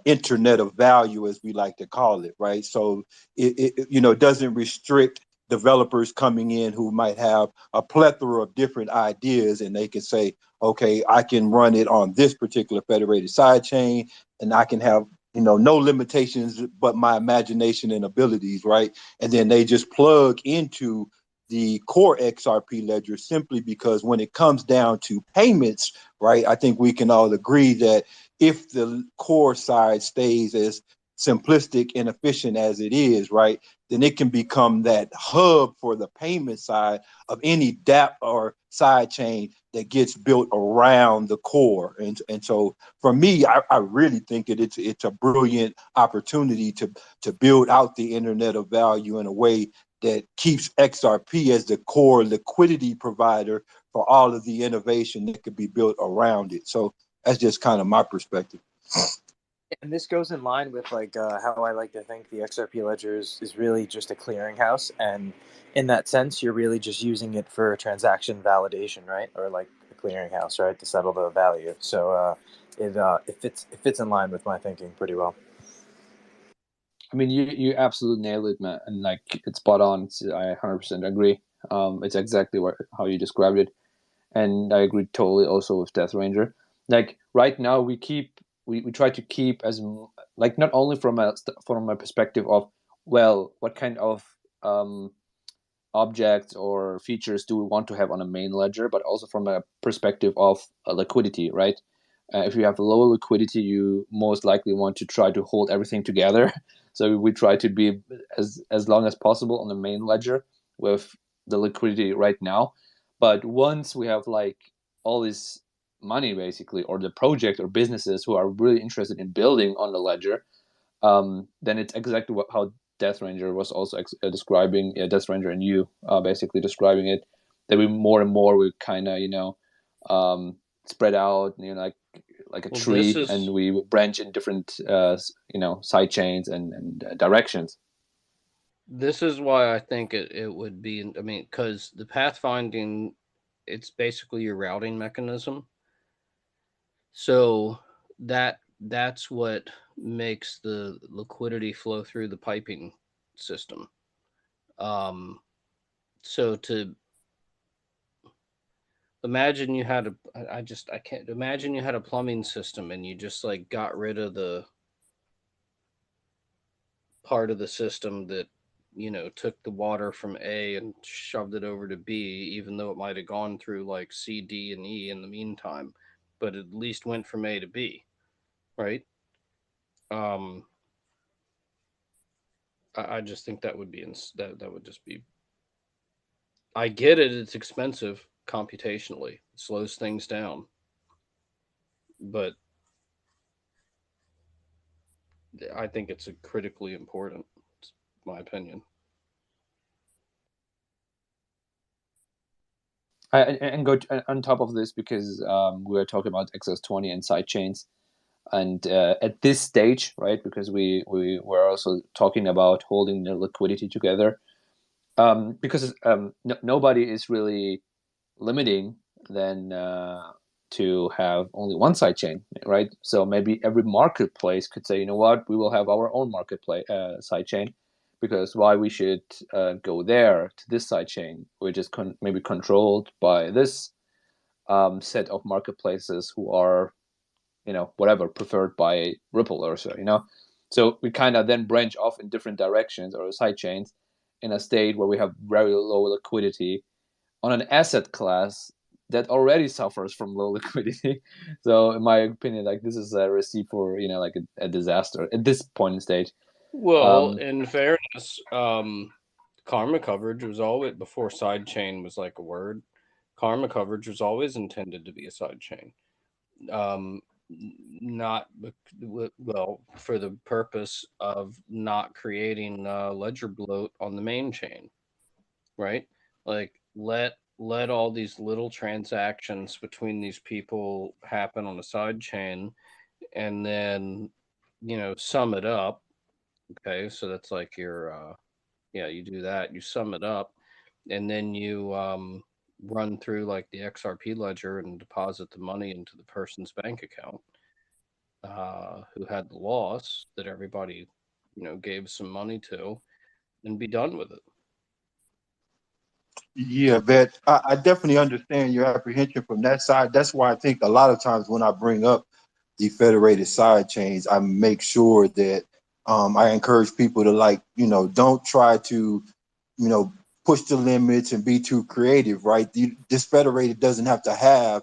internet of value, as we like to call it, right? So it doesn't restrict developers coming in who might have a plethora of different ideas, and they can say, okay, I can run it on this particular federated sidechain, and I can have no limitations but my imagination and abilities, right? And then they just plug into the core XRP ledger simply because when it comes down to payments, right, I think we can all agree that if the core side stays as simplistic and efficient as it is, right, then it can become that hub for the payment side of any DApp or side chain that gets built around the core. And so for me, I really think it's a brilliant opportunity to build out the internet of value in a way that keeps XRP as the core liquidity provider for all of the innovation that could be built around it. So that's just kind of my perspective. And this goes in line with how I like to think the XRP ledger is really just a clearinghouse, and in that sense, you're really just using it for transaction validation, right? Or like a clearinghouse, right, to settle the value. So it fits in line with my thinking pretty well. I mean, you absolutely nailed it, man, and like it's spot on. I 100% agree. It's exactly how you described it, and I agree totally also with Death Ranger. Like right now, we try to keep as, like, not only from a perspective of, well, what kind of objects or features do we want to have on a main ledger, but also from a perspective of liquidity, right? If you have low liquidity, you most likely want to try to hold everything together. So we try to be as long as possible on the main ledger with the liquidity right now. But once we have like all this money, basically, or the project or businesses who are really interested in building on the ledger, then it's exactly how Death Ranger was also describing. Death Ranger and you basically describing it, that we more and more we kind of spread out, like a tree, and we branch in different side chains and directions. This is why I think it would be. I mean, because the pathfinding, it's basically your routing mechanism. So that's what makes the liquidity flow through the piping system. So to imagine you had I can't imagine you had a plumbing system and you just like got rid of the part of the system that, you know, took the water from A and shoved it over to B, even though it might have gone through like C, D, and E in the meantime, but at least went from A to B, right? I just think that would be that would just be. I get it; it's expensive computationally, it slows things down, but I think it's a critically important. It's my opinion. And go on top of this because we were talking about XLS20 and sidechains, and at this stage, right? Because we were also talking about holding the liquidity together, because nobody is really limiting then to have only one sidechain, right? So maybe every marketplace could say, you know what, we will have our own marketplace sidechain, because why we should go there to this sidechain, which is maybe controlled by this set of marketplaces who are, you know, whatever, preferred by Ripple or so, you know. So we kind of then branch off in different directions or sidechains in a state where we have very low liquidity on an asset class that already suffers from low liquidity. So in my opinion, like this is a recipe for, you know, like a disaster at this point in stage. Well, in fairness, karma coverage was always, before sidechain was like a word, karma coverage was always intended to be a sidechain. Not well, for the purpose of not creating ledger bloat on the main chain, right? Like let all these little transactions between these people happen on a side chain, and then, you know, sum it up. Okay, so that's like your yeah, you do that, you sum it up, and then you run through like the XRP ledger and deposit the money into the person's bank account who had the loss that everybody, you know, gave some money to, and be done with it. Yeah, but I definitely understand your apprehension from that side. That's why I think a lot of times when I bring up the federated side chains, I make sure that I encourage people to, like, you know, don't try to, you know, push the limits and be too creative, right? This federated doesn't have to have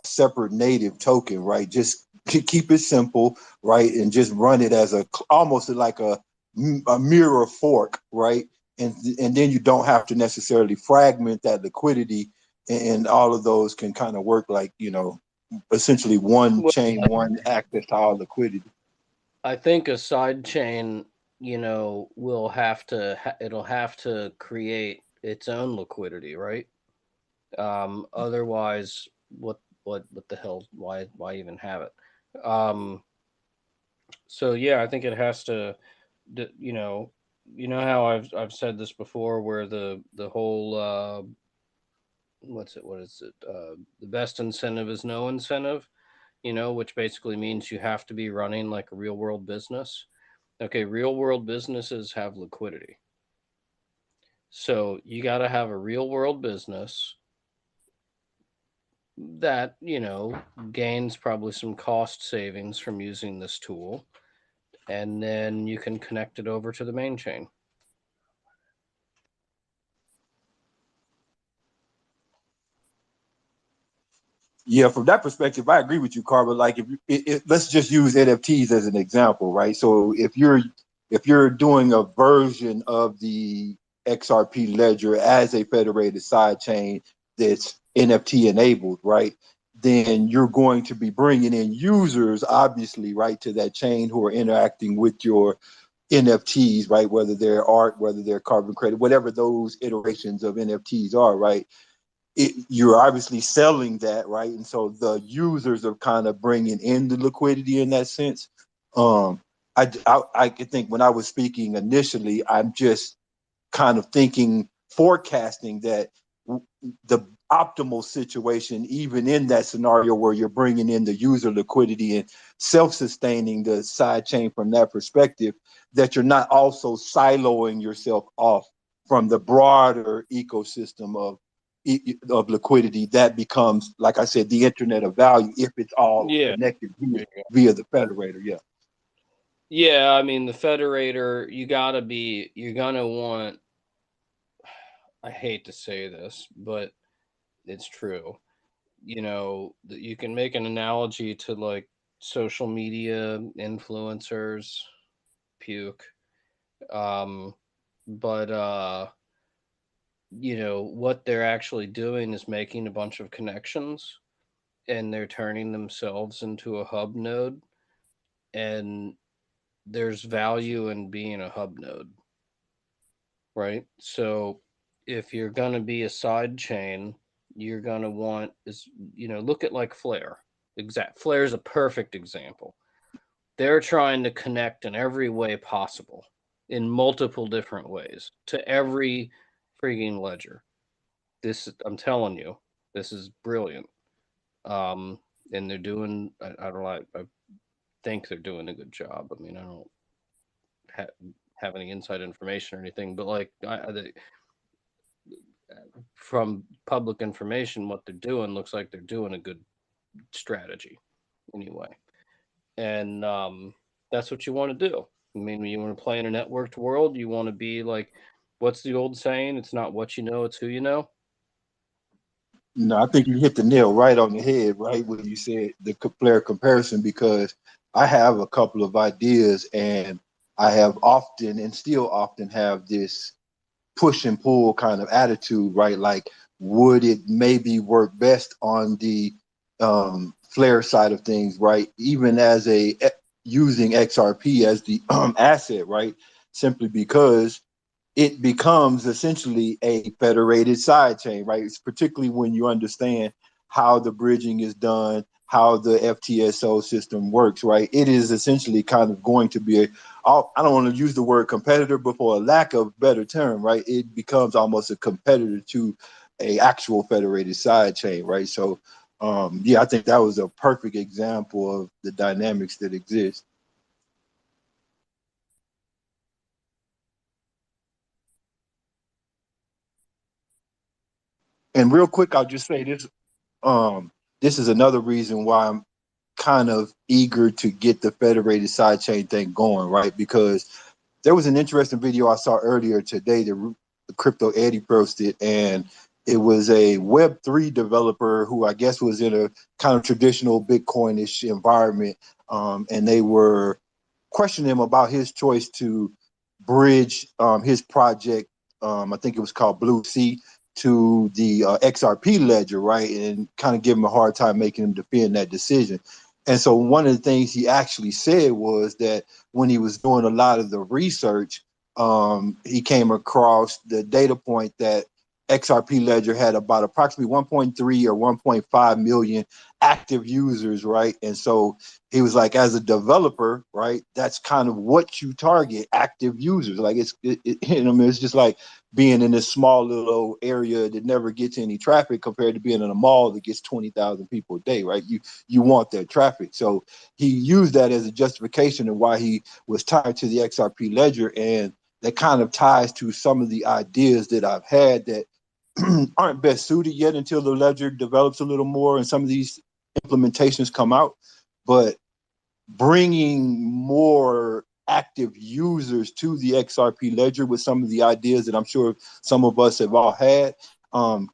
a separate native token, right? Just keep it simple, right? And just run it as almost like a mirror fork, right? And then you don't have to necessarily fragment that liquidity, and all of those can kind of work like, you know, essentially one Well, chain, one access to all liquidity. I think a side chain, you know, will have to it'll have to create its own liquidity, right? Otherwise, what the hell? Why even have it? So yeah, I think it has to, you know how I've said this before, where the whole what is it? The best incentive is no incentive, you know, which basically means you have to be running like a real world business. Okay, real world businesses have liquidity. So you got to have a real world business that, you know, gains probably some cost savings from using this tool, and then you can connect it over to the main chain. Yeah, from that perspective, I agree with you, Carver. Like, let's just use NFTs as an example, right? So if you're doing a version of the XRP ledger as a federated sidechain that's NFT enabled, right? Then you're going to be bringing in users, obviously, right, to that chain who are interacting with your NFTs, right? Whether they're art, whether they're carbon credit, whatever those iterations of NFTs are, right? You're obviously selling that, right? And so the users are kind of bringing in the liquidity in that sense. I think when I was speaking initially, I'm just kind of thinking, forecasting that the optimal situation, even in that scenario where you're bringing in the user liquidity and self-sustaining the side chain from that perspective, that you're not also siloing yourself off from the broader ecosystem of of liquidity, that becomes, like I said, the internet of value if it's all Yeah. connected via the federator. Yeah. Yeah, I mean the federator, you're gonna want, I hate to say this, but it's true. You know, you can make an analogy to like social media influencers, puke. Um, but you know, what they're actually doing is making a bunch of connections, and they're turning themselves into a hub node, and there's value in being a hub node, right? So if you're going to be a side chain, you're going to want is, you know, look at like Flare. Flare is a perfect example. They're trying to connect in every way possible, in multiple different ways, to every freaking ledger. I'm telling you, this is brilliant. And they're doing, I don't know, I think they're doing a good job. I mean, I don't have any inside information or anything, but like from public information, what they're doing looks like they're doing a good strategy anyway. And that's what you want to do. I mean, when you want to play in a networked world, you want to be like, what's the old saying? It's not what you know, it's who you know. No, I think you hit the nail right on the head, right, when you said the player comparison, because I have a couple of ideas, and I have often and still often have this push and pull kind of attitude, right? Like, would it maybe work best on the Flare side of things, right? Even as using XRP as the asset, right? Simply because it becomes essentially a federated sidechain, right? It's particularly when you understand how the bridging is done, how the FTSO system works, right? It is essentially kind of going to be I don't want to use the word competitor, but for a lack of better term, right? It becomes almost a competitor to a actual federated sidechain, right? So, yeah, I think that was a perfect example of the dynamics that exist. And real quick, I'll just say this. This is another reason why I'm kind of eager to get the federated sidechain thing going, right? Because there was an interesting video I saw earlier today that Crypto Eddie posted, and it was a Web3 developer who I guess was in a kind of traditional Bitcoinish environment, and they were questioning him about his choice to bridge his project. I think it was called Blue Sea, to the XRP ledger, right? And kind of give him a hard time making him defend that decision. And so one of the things he actually said was that when he was doing a lot of the research, he came across the data point that XRP Ledger had about approximately 1.3 or 1.5 million active users, right? And so he was like, as a developer, right, that's kind of what you target, active users. Like you know, it's just like being in this small little area that never gets any traffic compared to being in a mall that gets 20,000 people a day, right? You want that traffic. So he used that as a justification of why he was tied to the XRP Ledger, and that kind of ties to some of the ideas that I've had that aren't best suited yet until the ledger develops a little more and some of these implementations come out. But bringing more active users to the XRP ledger with some of the ideas that I'm sure some of us have all had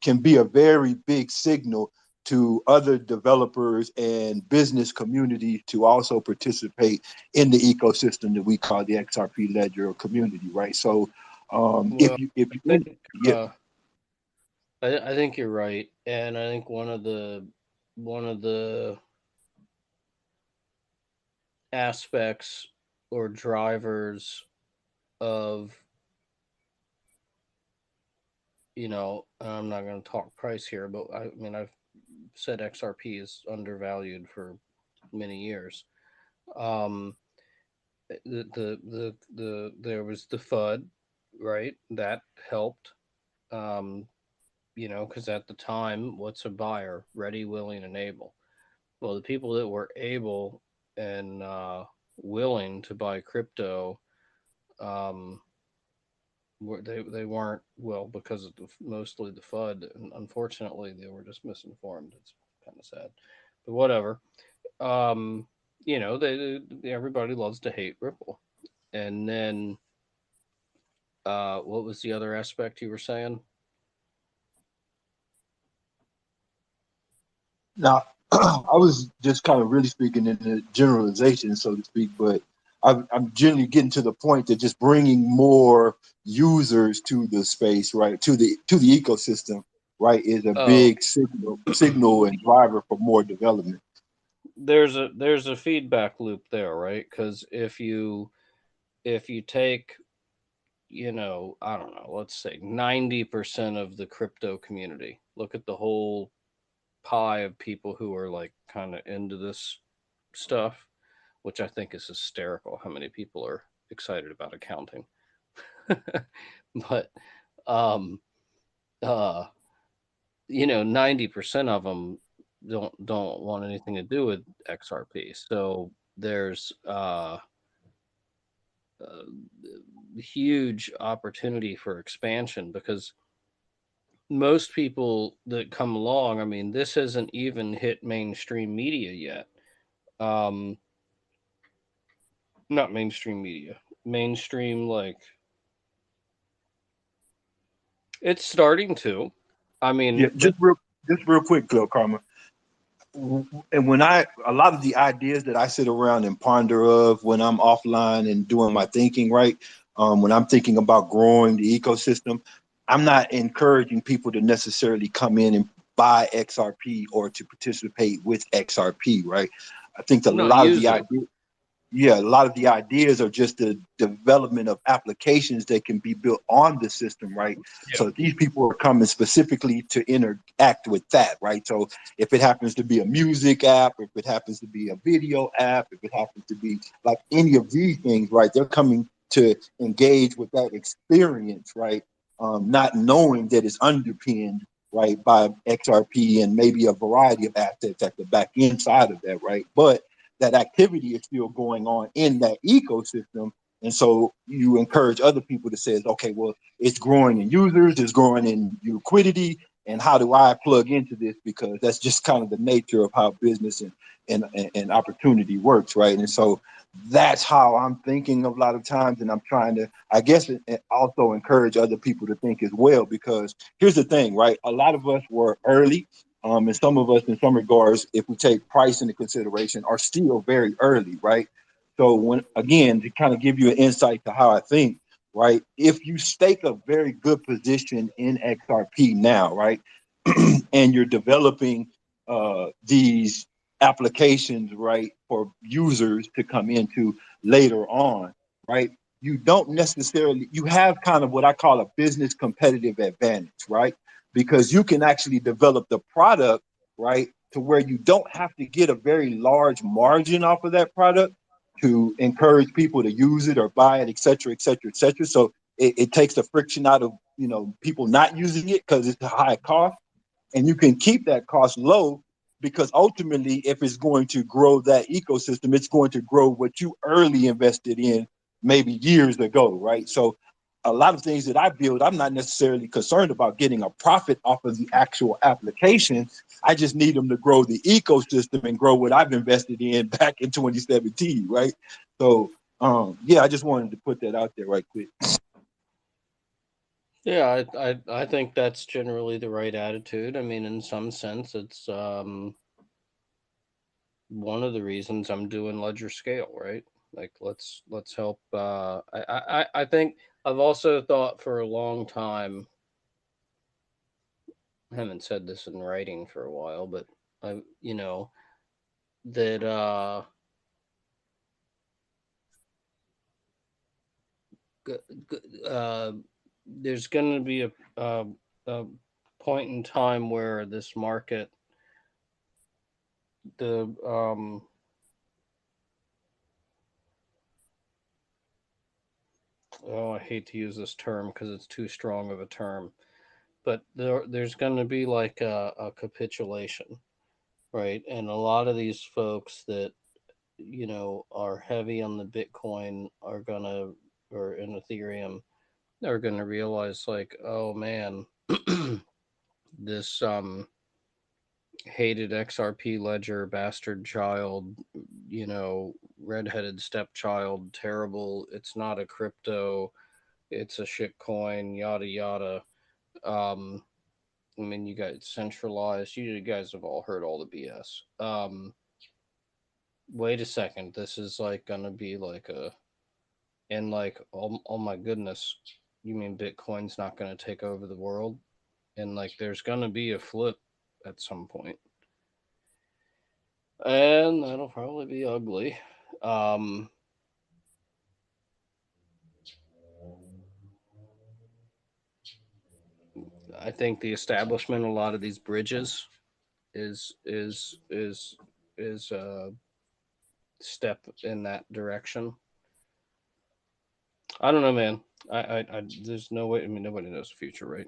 can be a very big signal to other developers and business community to also participate in the ecosystem that we call the XRP ledger community, right? So Well, if I you think, yeah, I think you're right, and I think one of the aspects or drivers of, you know, I'm not going to talk price here, but I mean I've said XRP is undervalued for many years. Um, there was the FUD, right? That helped. Um, you know, because at the time, what's a buyer? Ready, willing, and able. Well, the people that were able and willing to buy crypto, um, They weren't, well, because of mostly the FUD, and unfortunately they were just misinformed. It's kind of sad, but whatever. Um, everybody loves to hate Ripple, and then what was the other aspect you were saying? Now, I was just kind of really speaking in the generalization, so to speak, but I'm generally getting to the point that just bringing more users to the space, right, to the ecosystem, right, is a Oh, big signal and driver for more development. there's a feedback loop there, right? Because if you take, I don't know, let's say 90% of the crypto community, look at the whole pie of people who are like kind of into this stuff, which I think is hysterical how many people are excited about accounting. But um uh 90% of them don't want anything to do with XRP. So there's a huge opportunity for expansion because most people that come along, I mean, this hasn't even hit mainstream media yet. Um, Not mainstream media, mainstream, like, it's starting to. I Yeah, mean, but just real quick, Club Karma. And a lot of the ideas that I sit around and ponder of when I'm offline and doing my thinking, right? When I'm thinking about growing the ecosystem, I'm not encouraging people to necessarily come in and buy XRP or to participate with XRP, right? I think a no, lot of use the it. ideas, yeah, a lot of the ideas are just the development of applications that can be built on the system, right? Yeah. So these people are coming specifically to interact with that, right? So if it happens to be a music app, if it happens to be a video app, if it happens to be like any of these things, right? They're coming to engage with that experience, right? Not knowing that it's underpinned, right, by XRP and maybe a variety of assets at the back end side of that, right? But that activity is still going on in that ecosystem. And so you encourage other people to say, okay, well, it's growing in users, it's growing in liquidity, and how do I plug into this? Because that's just kind of the nature of how business and opportunity works, right? And so that's how I'm thinking a lot of times, and I'm trying to, I guess, also encourage other people to think as well. Because here's the thing, right? A lot of us were early, and some of us, in some regards, if we take price into consideration, are still very early, right? So when again, to kind of give you an insight to how I think, right? If you stake a very good position in XRP now, right, and you're developing these applications, right, for users to come into later on, right? You don't necessarily, you have kind of what I call a business competitive advantage, right? Because you can actually develop the product, right, to where you don't have to get a very large margin off of that product to encourage people to use it or buy it, et cetera, et cetera, et cetera. So it takes the friction out of, people not using it because it's a high cost, and you can keep that cost low because ultimately if it's going to grow that ecosystem, it's going to grow what you early invested in maybe years ago, right? So a lot of things that I build, I'm not necessarily concerned about getting a profit off of the actual application. I just need them to grow the ecosystem and grow what I've invested in back in 2017, right? So yeah, I just wanted to put that out there right quick. Yeah, I think that's generally the right attitude. I mean, in some sense, it's one of the reasons I'm doing ledger scale, right? Like, let's help. I think I've also thought for a long time. I haven't said this in writing for a while, but I, that uh, there's going to be a point in time where this market, the oh, I hate to use this term because it's too strong of a term, but there's going to be like a capitulation, right? And a lot of these folks that are heavy on the Bitcoin are gonna, or in Ethereum, they're going to realize, like, oh man, this hated XRP ledger bastard child, you know, redheaded stepchild, terrible. It's not a crypto, it's a shit coin, yada yada. I mean, you guys centralized. You guys have all heard all the BS. Wait a second. This is like gonna be like a, and like, oh my goodness, you mean Bitcoin's not gonna take over the world? And like, there's gonna be a flip at some point, and that'll probably be ugly. I think the establishment, a lot of these bridges, is a step in that direction. I don't know, man. I there's no way. I mean, nobody knows the future, right?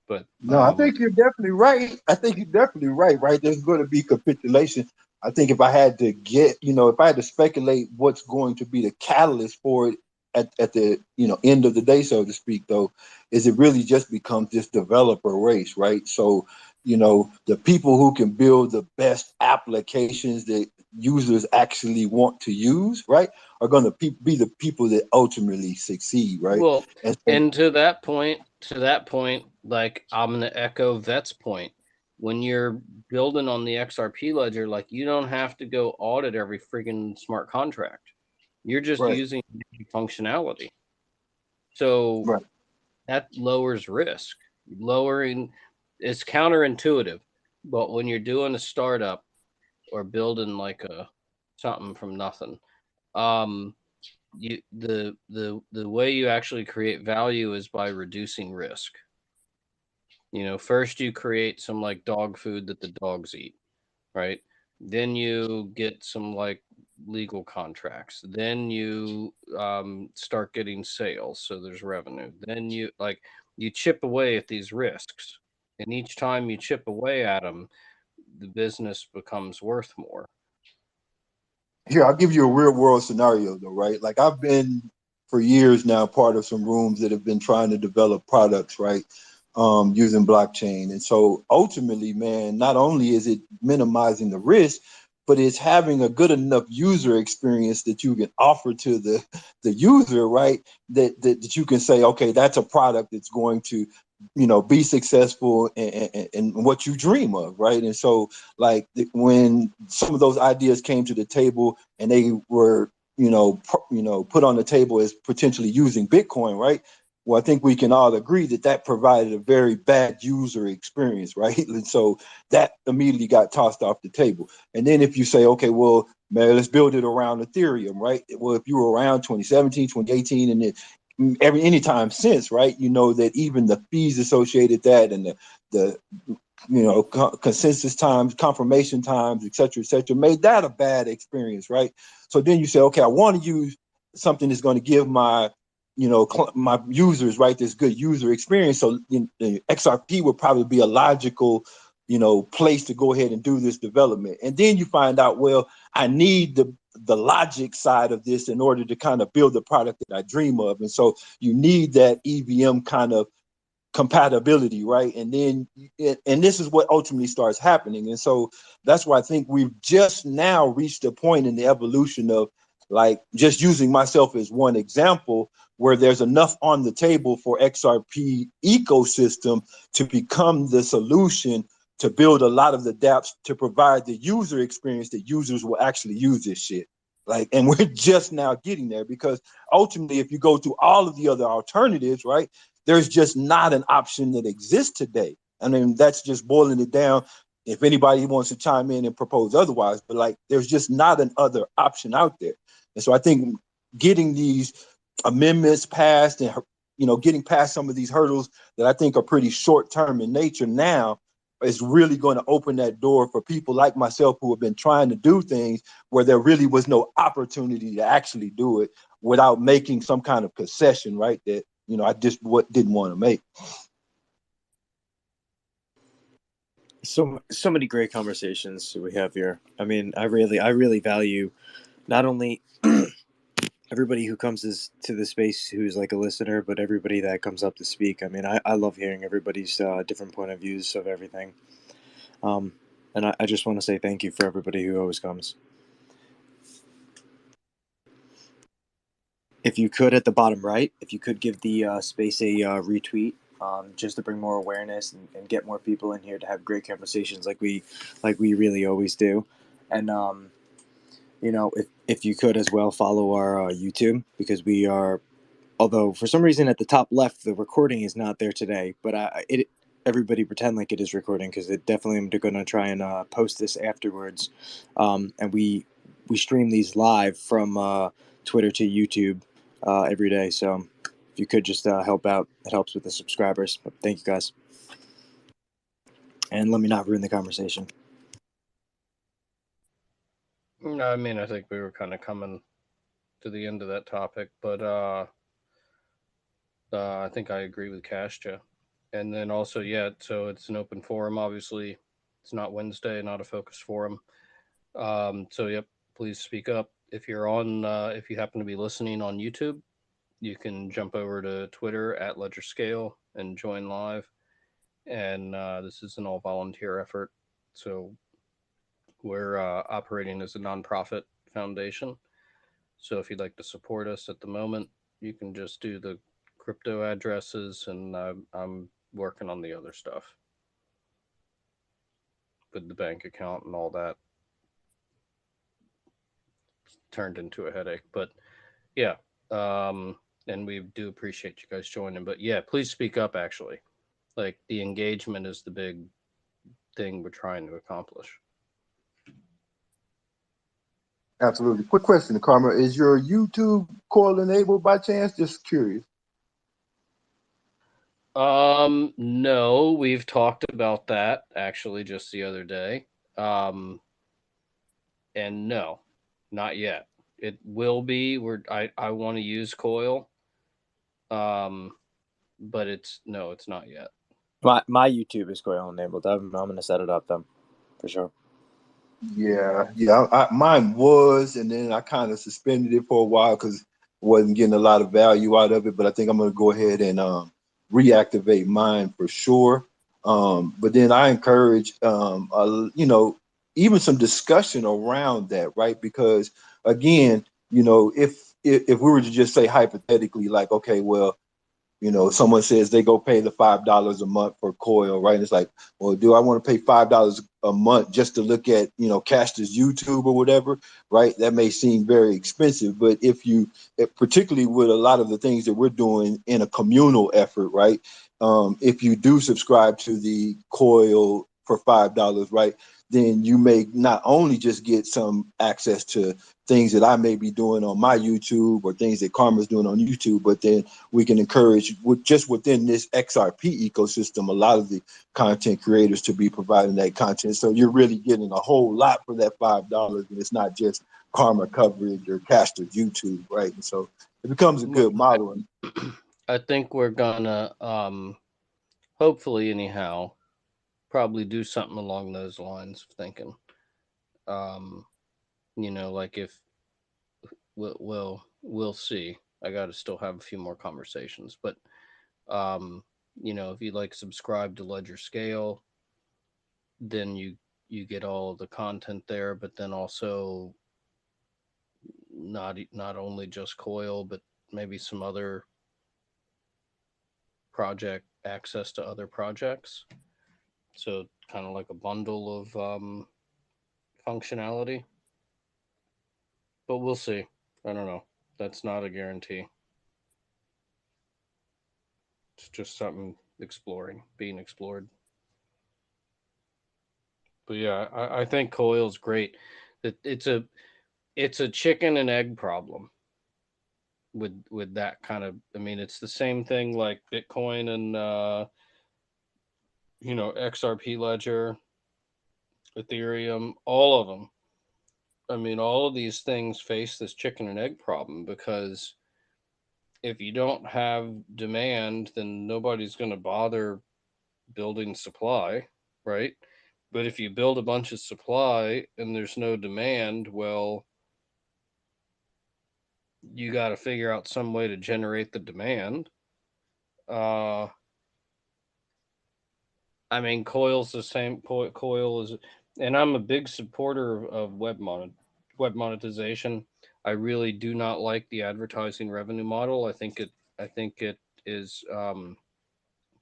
But No, I think you're definitely right. I think you're definitely right. Right, there's going to be capitulation. I think if I had to get, if I had to speculate what's going to be the catalyst for it at the end of the day, so to speak, though, is it really just becomes this developer race, right? So, the people who can build the best applications that users actually want to use, right, are going to be the people that ultimately succeed, right? well, And so, and to that point, like, I'm gonna echo Vet's point. When you're building on the XRP ledger, like, you don't have to go audit every freaking smart contract. You're just right, using functionality. So right. that lowers risk. Lowering, it's counterintuitive, but when you're doing a startup or building like a something from nothing, you the way you actually create value is by reducing risk. First you create some like dog food that the dogs eat, right? Then you get some like legal contracts. Then you start getting sales, so there's revenue. Then you chip away at these risks, and each time you chip away at them, the business becomes worth more. Here, I'll give you a real world scenario though, right? Like I've been for years now part of some rooms that have been trying to develop products, right? Using blockchain. And so ultimately, man, not only is it minimizing the risk, but it's having a good enough user experience that you can offer to the user, right? That you can say, okay, that's a product that's going to, be successful and what you dream of, right? And so like when some of those ideas came to the table and they were put on the table as potentially using Bitcoin, right? Well, I think we can all agree that provided a very bad user experience, right? And so that immediately got tossed off the table. And then if you say, okay, well, man, let's build it around Ethereum, right? Well, if you were around 2017, 2018, and anytime since, right, that even the fees associated that and the consensus times, confirmation times, et cetera, made that a bad experience, right? So then you say, okay, I want to use something that's going to give my, my users, right, this good user experience. So XRP would probably be a logical, place to go ahead and do this development. And then you find out, well, I need the logic side of this in order to kind of build the product that I dream of. And so you need that EVM kind of compatibility, right? And then and this is what ultimately starts happening. And so that's why I think we've just now reached a point in the evolution of, like, just using myself as one example, where there's enough on the table for XRP ecosystem to become the solution to build a lot of the dApps to provide the user experience that users will actually use this shit. Like, and we're just now getting there, because ultimately, if you go through all of the other alternatives, right, there's just not an option that exists today. I mean, that's just boiling it down. If anybody wants to chime in and propose otherwise, but like, there's just not an other option out there. And so I think getting these amendments passed and, getting past some of these hurdles that I think are pretty short term in nature now is really going to open that door for people like myself who have been trying to do things where there really was no opportunity to actually do it without making some kind of concession, right? That, I just didn't want to make. So many great conversations we have here. I mean, I really value not only everybody who comes to the space who's like a listener, but everybody that comes up to speak. I mean, I love hearing everybody's different point of views of everything. And I just want to say thank you for everybody who always comes. If you could, at the bottom right, if you could give the space a retweet, just to bring more awareness and get more people in here to have great conversations like we really always do. And you know, if you could as well follow our YouTube, because we are, although for some reason at the top left the recording is not there today, but everybody pretend like it is recording, because it definitely am going to try and post this afterwards. And we stream these live from Twitter to YouTube every day. So if you could just help out, it helps with the subscribers. But thank you guys, and let me not ruin the conversation. No, I mean, I think we were kind of coming to the end of that topic, but I think I agree with Kastja. And then also, yeah, so it's an open forum, obviously. It's not Wednesday, not a focus forum. So, yep, please speak up. If you're on, if you happen to be listening on YouTube, you can jump over to Twitter at ledgerscale and join live. And this is an all volunteer effort. So we're operating as a nonprofit foundation. So if you'd like to support us at the moment, you can just do the crypto addresses, and I'm working on the other stuff with the bank account and all that. It's turned into a headache, but yeah. And we do appreciate you guys joining. But yeah, please speak up. Actually, like, the engagement is the big thing we're trying to accomplish. Absolutely. Quick question, Karma. Is your YouTube coil enabled by chance? Just curious. No, we've talked about that actually just the other day. And no, not yet. It will be. I want to use coil. But it's not yet. My YouTube is coil enabled. I'm going to set it up then, for sure. Yeah. Mine was, and then I kind of suspended it for a while because wasn't getting a lot of value out of it. But I think I'm going to go ahead and reactivate mine for sure. But then I encourage, even some discussion around that, right? Because again, if we were to just say hypothetically, like, okay, well, someone says they go pay the $5 a month for coil, right? And it's like, well, do I want to pay $5 a month just to look at, Caster's YouTube or whatever, right? That may seem very expensive, but particularly with a lot of the things that we're doing in a communal effort, right? If you do subscribe to the coil for $5, right, then you may not only just get some access to things that I may be doing on my YouTube or things that Karma's doing on YouTube, but then we can encourage just within this XRP ecosystem, a lot of the content creators to be providing that content. So you're really getting a whole lot for that $5, and it's not just Karma coverage or Caster's YouTube, right? And so it becomes a good model. I think we're gonna, hopefully anyhow, probably do something along those lines of thinking. Like, if we'll see. I got to still have a few more conversations, but if you like subscribe to Ledgerscale, then you get all of the content there, but then also not only just coil, but maybe some other project access to other projects. So kind of like a bundle of functionality. But we'll see. I don't know. That's not a guarantee. It's just something being explored. But yeah, I think coil's great. It's a chicken and egg problem with that kind of. I mean, it's the same thing like Bitcoin and XRP Ledger, Ethereum, all of them. I mean, all of these things face this chicken and egg problem, because if you don't have demand, then nobody's going to bother building supply, right? But if you build a bunch of supply and there's no demand, well, you got to figure out some way to generate the demand. I mean, Coil's the same. Coil is, and I'm a big supporter of web monetization. I really do not like the advertising revenue model. I think it is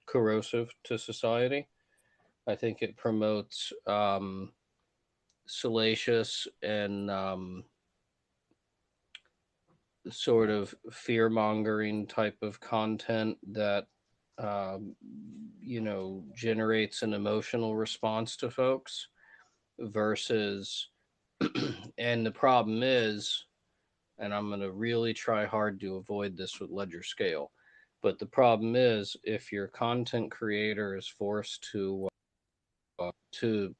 corrosive to society. I think it promotes salacious and sort of fear mongering type of content that um, generates an emotional response to folks versus and the problem is, and I'm going to really try hard to avoid this with ledgerscale, but the problem is if your content creator is forced to to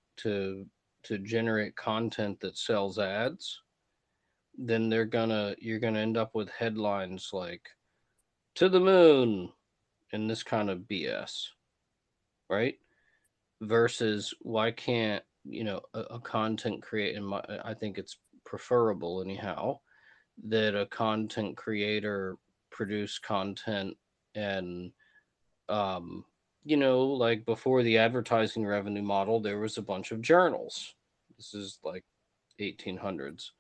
to generate content that sells ads, then you're gonna end up with headlines like "to the moon" and this kind of BS, right? Versus why can't a content create? I think it's preferable anyhow that a content creator produce content and like before the advertising revenue model, there was a bunch of journals. This is like 1800s.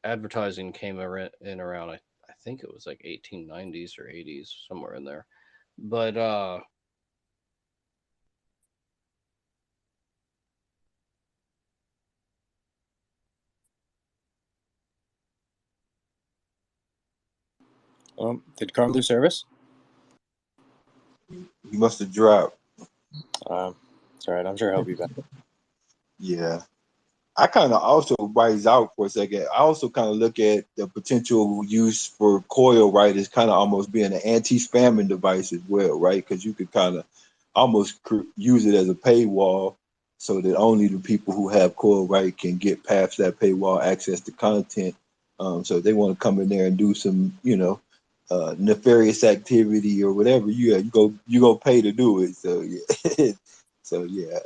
Advertising came in around, I think it was like 1890s or 80s, somewhere in there. But Did Carm lose service? You must have dropped. It's all right. I'm sure he'll be back. Yeah. I kind of also wise out for a second. I also kind of look at the potential use for Coil, right, as kind of almost being an anti-spamming device as well, right? Because you could kind of almost use it as a paywall so that only the people who have Coil, right, can get past that paywall access to content. So if they want to come in there and do some, nefarious activity or whatever, you go pay to do it. So yeah. So yeah,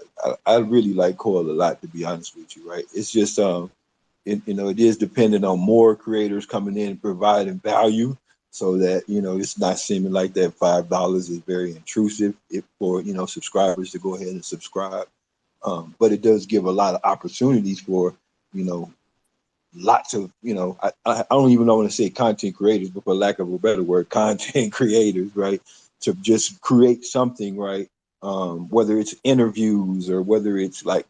I really like Coil a lot, to be honest with you, right? It's just it is dependent on more creators coming in and providing value, so that it's not seeming like that $5 is very intrusive for subscribers to go ahead and subscribe. But it does give a lot of opportunities for you know lots of I don't even want to say content creators, but for lack of a better word, content creators, right? To just create something, right? Whether it's interviews or whether it's like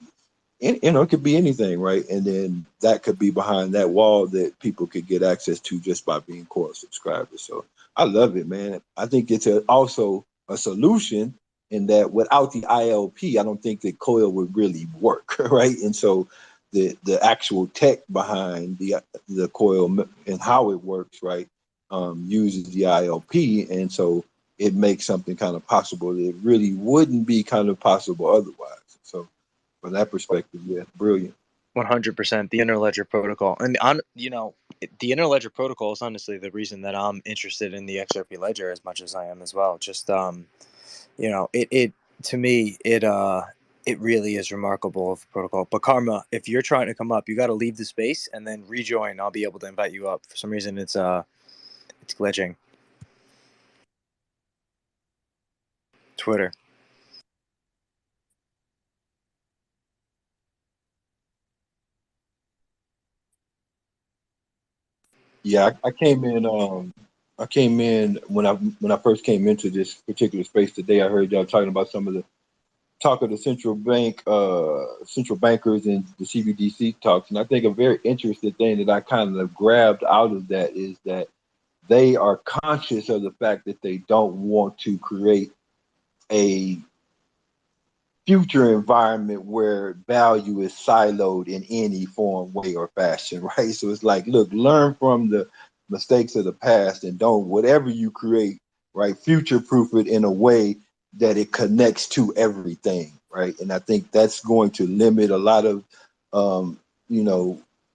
it could be anything, right? And then that could be behind that wall that people could get access to just by being core subscribers. So I love it, man. I think it's also a solution in that without the ILP, I don't think that Coil would really work, right? And so the actual tech behind the Coil and how it works, right, uses the ILP, and so it makes something kind of possible that really wouldn't be kind of possible otherwise. So from that perspective, yeah, brilliant. 100%. The interledger protocol, and the interledger protocol is honestly the reason that I'm interested in the XRP ledger as much as I am as well. Just it to me it really is remarkable of the protocol. But Karma, if you're trying to come up, you got to leave the space and then rejoin. I'll be able to invite you up. For some reason, it's glitching. Twitter. Yeah, I came in. I came in when I first came into this particular space today. I heard y'all talking about some of the talk of the central bankers and the CBDC talks, and I think a very interesting thing that I kind of grabbed out of that is that they are conscious of the fact that they don't want to create a future environment where value is siloed in any form, way, or fashion, right? So it's like, look, learn from the mistakes of the past and don't, whatever you create, right, future proof it in a way that it connects to everything, right? And I think that's going to limit a lot of,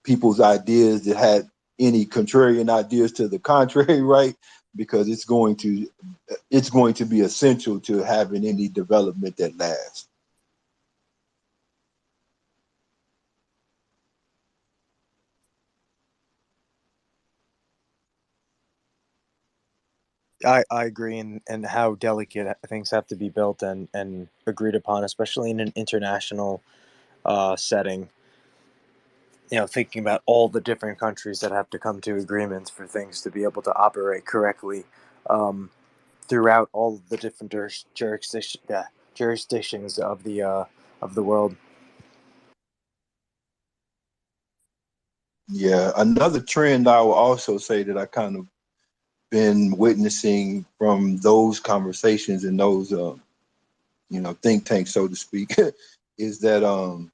people's ideas that had any contrarian ideas to the contrary, right? Because it's going to be essential to having any development that lasts. I agree, and how delicate things have to be built and agreed upon, especially in an international setting. You know, thinking about all the different countries that have to come to agreements for things to be able to operate correctly um, throughout all the different jurisdictions of the world. Yeah, another trend I will also say that I kind of been witnessing from those conversations and those think tanks, so to speak, is that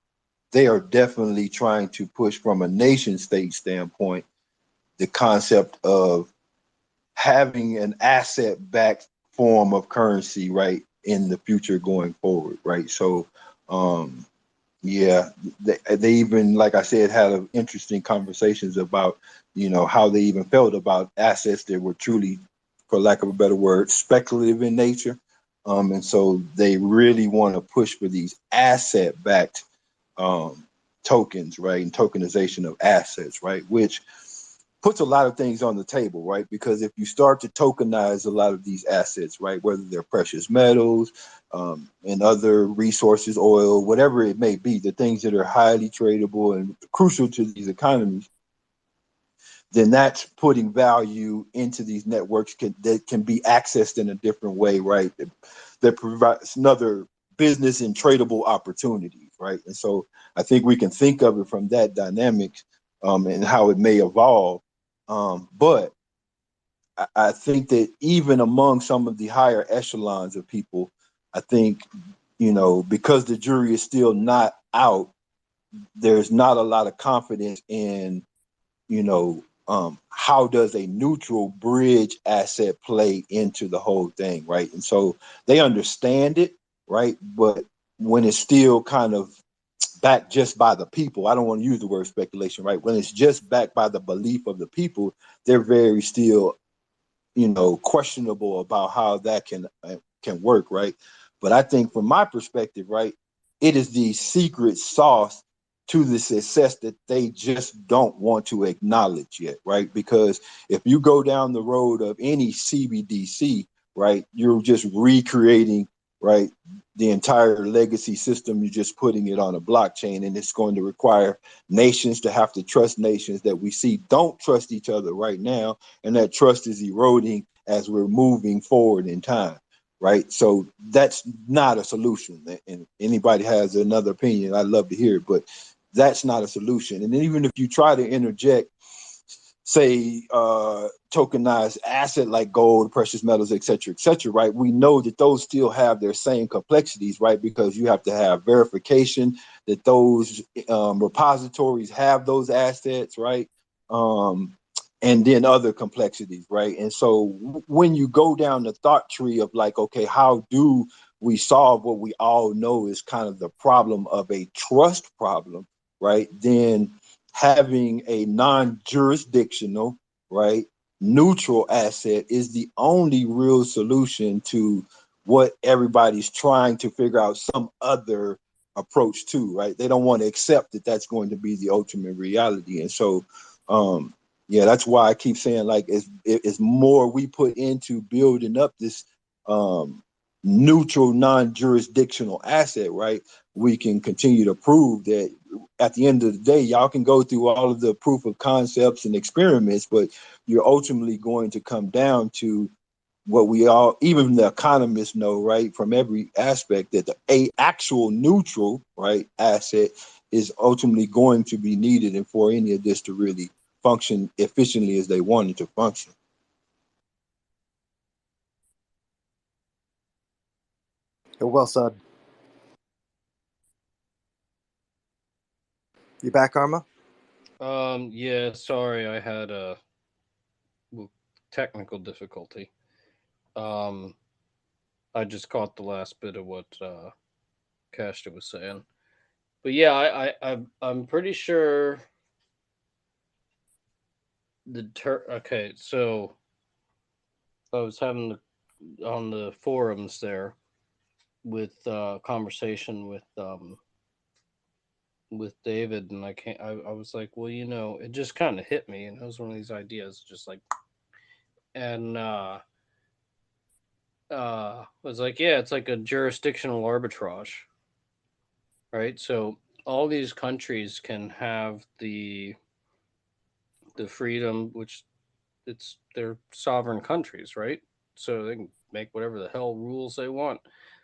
they are definitely trying to push from a nation state standpoint the concept of having an asset backed form of currency, right, in the future going forward, right? So um yeah, they even, like I said, had interesting conversations about, how they even felt about assets that were truly, for lack of a better word, speculative in nature. And so they really want to push for these asset-backed um, tokens, right, and tokenization of assets, right, which puts a lot of things on the table, right? Because if you start to tokenize a lot of these assets, right, whether they're precious metals and other resources, oil, whatever it may be, the things that are highly tradable and crucial to these economies, then that's putting value into these networks that can be accessed in a different way, right? That provides another business and tradable opportunities, right? And so I think we can think of it from that dynamic and how it may evolve. But I think that even among some of the higher echelons of people, I think, because the jury is still not out, there's not a lot of confidence in, how does a neutral bridge asset play into the whole thing, right? And so they understand it, right? But when it's still kind of backed just by the people, I don't want to use the word speculation, right? When it's just backed by the belief of the people, they're very still, questionable about how that can work, right? But I think from my perspective, right, it is the secret sauce to the success that they just don't want to acknowledge yet, right? Because if you go down the road of any CBDC, right, you're just recreating, right, the entire legacy system. You're just putting it on a blockchain, and it's going to require nations to have to trust nations that we see don't trust each other right now, and that trust is eroding as we're moving forward in time, right? So that's not a solution. And anybody has another opinion, I'd love to hear it, but that's not a solution. And even if you try to interject, say, tokenized asset like gold, precious metals, et cetera, right? We know that those still have their same complexities, right? Because you have to have verification that those repositories have those assets, right? And then other complexities, right? And so when you go down the thought tree of like, okay, how do we solve what we all know is kind of the problem of a trust problem, right? Then having a non-jurisdictional, right, neutral asset is the only real solution to what everybody's trying to figure out some other approach to, right? They don't want to accept that that's going to be the ultimate reality. And so, yeah, that's why I keep saying, like, as more we put into building up this neutral, non-jurisdictional asset, right, we can continue to prove that at the end of the day, y'all can go through all of the proof of concepts and experiments, but you're ultimately going to come down to what we all, even the economists know, right, from every aspect, that a actual neutral, right, asset is ultimately going to be needed, and for any of this to really function efficiently as they want it to function. Well said. You back, Karma? Yeah, sorry, I had a technical difficulty. I just caught the last bit of what Kashta was saying. But yeah, I'm pretty sure okay, so I was having on the forums there with conversation with David, and I was like, well, it just kind of hit me, and it was one of these ideas, just like, and was like, yeah, it's like a jurisdictional arbitrage, right? So all these countries can have the freedom, which it's their sovereign countries, right? So they can make whatever the hell rules they want,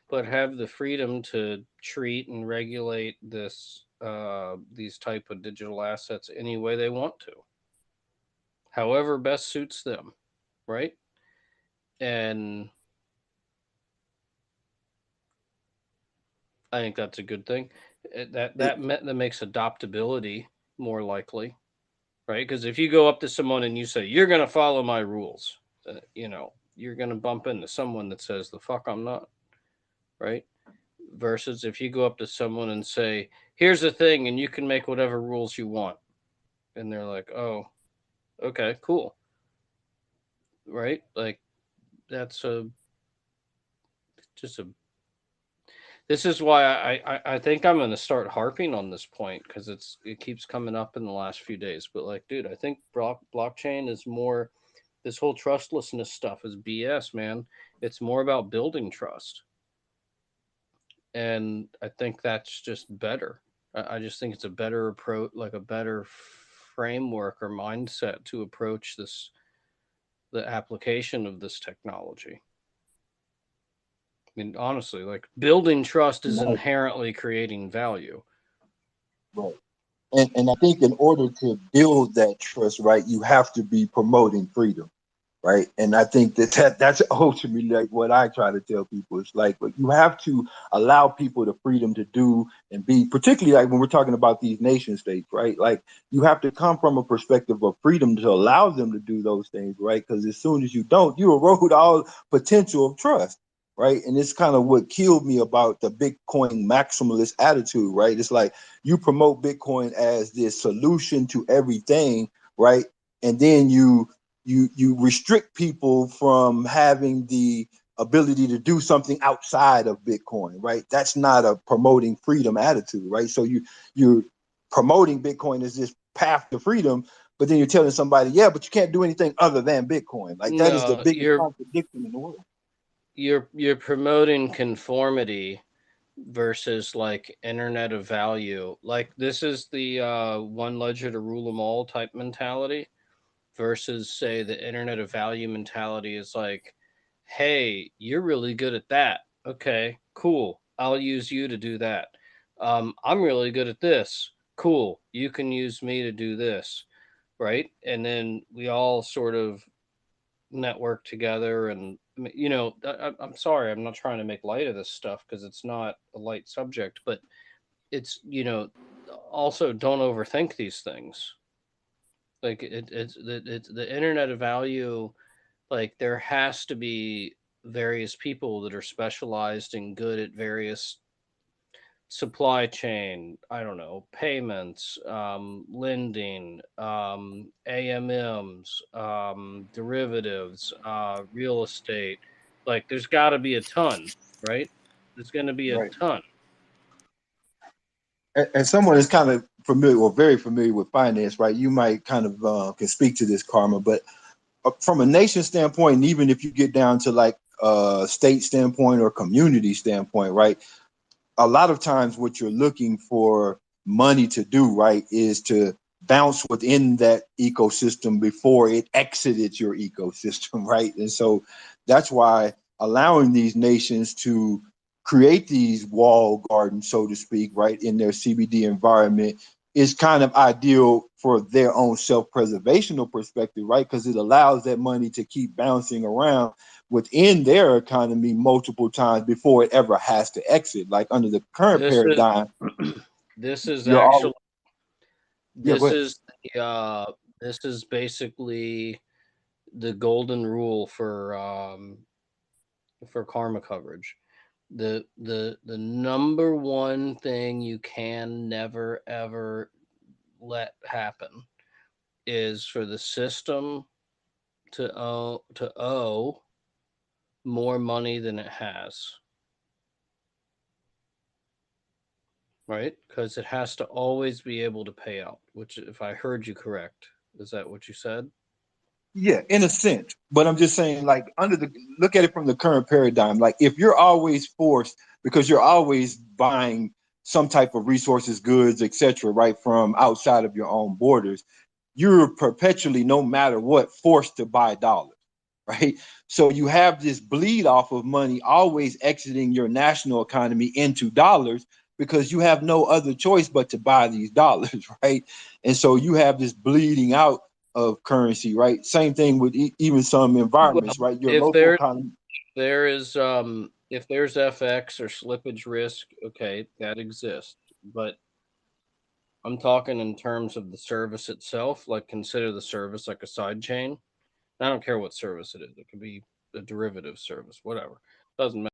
but have the freedom to treat and regulate these type of digital assets any way they want to, however best suits them, right? And I think that's a good thing. That makes adoptability more likely, right? Because if you go up to someone and you say you're going to follow my rules, you're going to bump into someone that says the fuck I'm not, right? Versus if you go up to someone and say here's the thing and you can make whatever rules you want, and they're like, oh, okay, cool, right? Like that's a just a this is why I think I'm going to start harping on this point because it keeps coming up in the last few days. But like, dude, I think blockchain is more. This whole trustlessness stuff is BS, man. It's more about building trust, and I think that's just better. I just think it's a better approach, like a better framework or mindset to approach the application of this technology. I mean, honestly, like building trust is Right. inherently creating value. Right. And I think in order to build that trust, right, you have to be promoting freedom, right? And I think that's ultimately like what I try to tell people. It's like, but you have to allow people the freedom to do and be, particularly like when we're talking about these nation states, right? Like you have to come from a perspective of freedom to allow them to do those things, right? Because as soon as you don't, you erode all potential of trust. Right. And it's kind of what killed me about the Bitcoin maximalist attitude, right? It's like you promote Bitcoin as this solution to everything, right? And then you restrict people from having the ability to do something outside of Bitcoin, right? That's not a promoting freedom attitude, right? So you're promoting Bitcoin as this path to freedom, but then you're telling somebody, yeah, but you can't do anything other than Bitcoin. Like that is the No, biggest contradiction in the world. you're promoting conformity versus like internet of value. Like this is the one ledger to rule them all type mentality versus say the internet of value mentality is like, hey, you're really good at that. Okay, cool. I'll use you to do that. I'm really good at this. Cool. You can use me to do this. Right. And then we all sort of network together. And, I'm sorry, I'm not trying to make light of this stuff because it's not a light subject, but it's, also don't overthink these things. Like it's the internet of value. Like there has to be various people that are specialized and good at various supply chain, I don't know, payments, lending, AMMs, derivatives, real estate. Like there's got to be a ton, right? There's going to be a Right. ton. And someone is kind of familiar or very familiar with finance, right? You might kind of can speak to this, Karma, but from a nation standpoint, and even if you get down to like a state standpoint or community standpoint, right? A lot of times what you're looking for money to do, right, is to bounce within that ecosystem before it exited your ecosystem, right? And so that's why allowing these nations to create these wall gardens, so to speak, right, in their CBD environment is kind of ideal for their own self-preservational perspective, right? Because it allows that money to keep bouncing around within their economy multiple times before it ever has to exit. Like under the current This is paradigm, this is you're always, actually yeah, go this ahead. is this is basically the golden rule for karma coverage. The number one thing you can never ever let happen is for the system to owe more money than it has, right? Because it has to always be able to pay out. Which, if I heard you correct, is that what you said? Yeah, in a sense. But I'm just saying, like, look at it from the current paradigm. Like, if you're always forced, because you're always buying some type of resources, goods, etc., right, from outside of your own borders, you're perpetually, no matter what, forced to buy dollars, right? So you have this bleed off of money always exiting your national economy into dollars because you have no other choice but to buy these dollars, right? And so you have this bleeding out of currency, right? Same thing with even some environments, Well, right? Your if local economy. there is if there's FX or slippage risk, okay, that exists. But I'm talking in terms of the service itself. Like, consider the service like a side chain. I don't care what service it is. It could be a derivative service, whatever. Doesn't matter.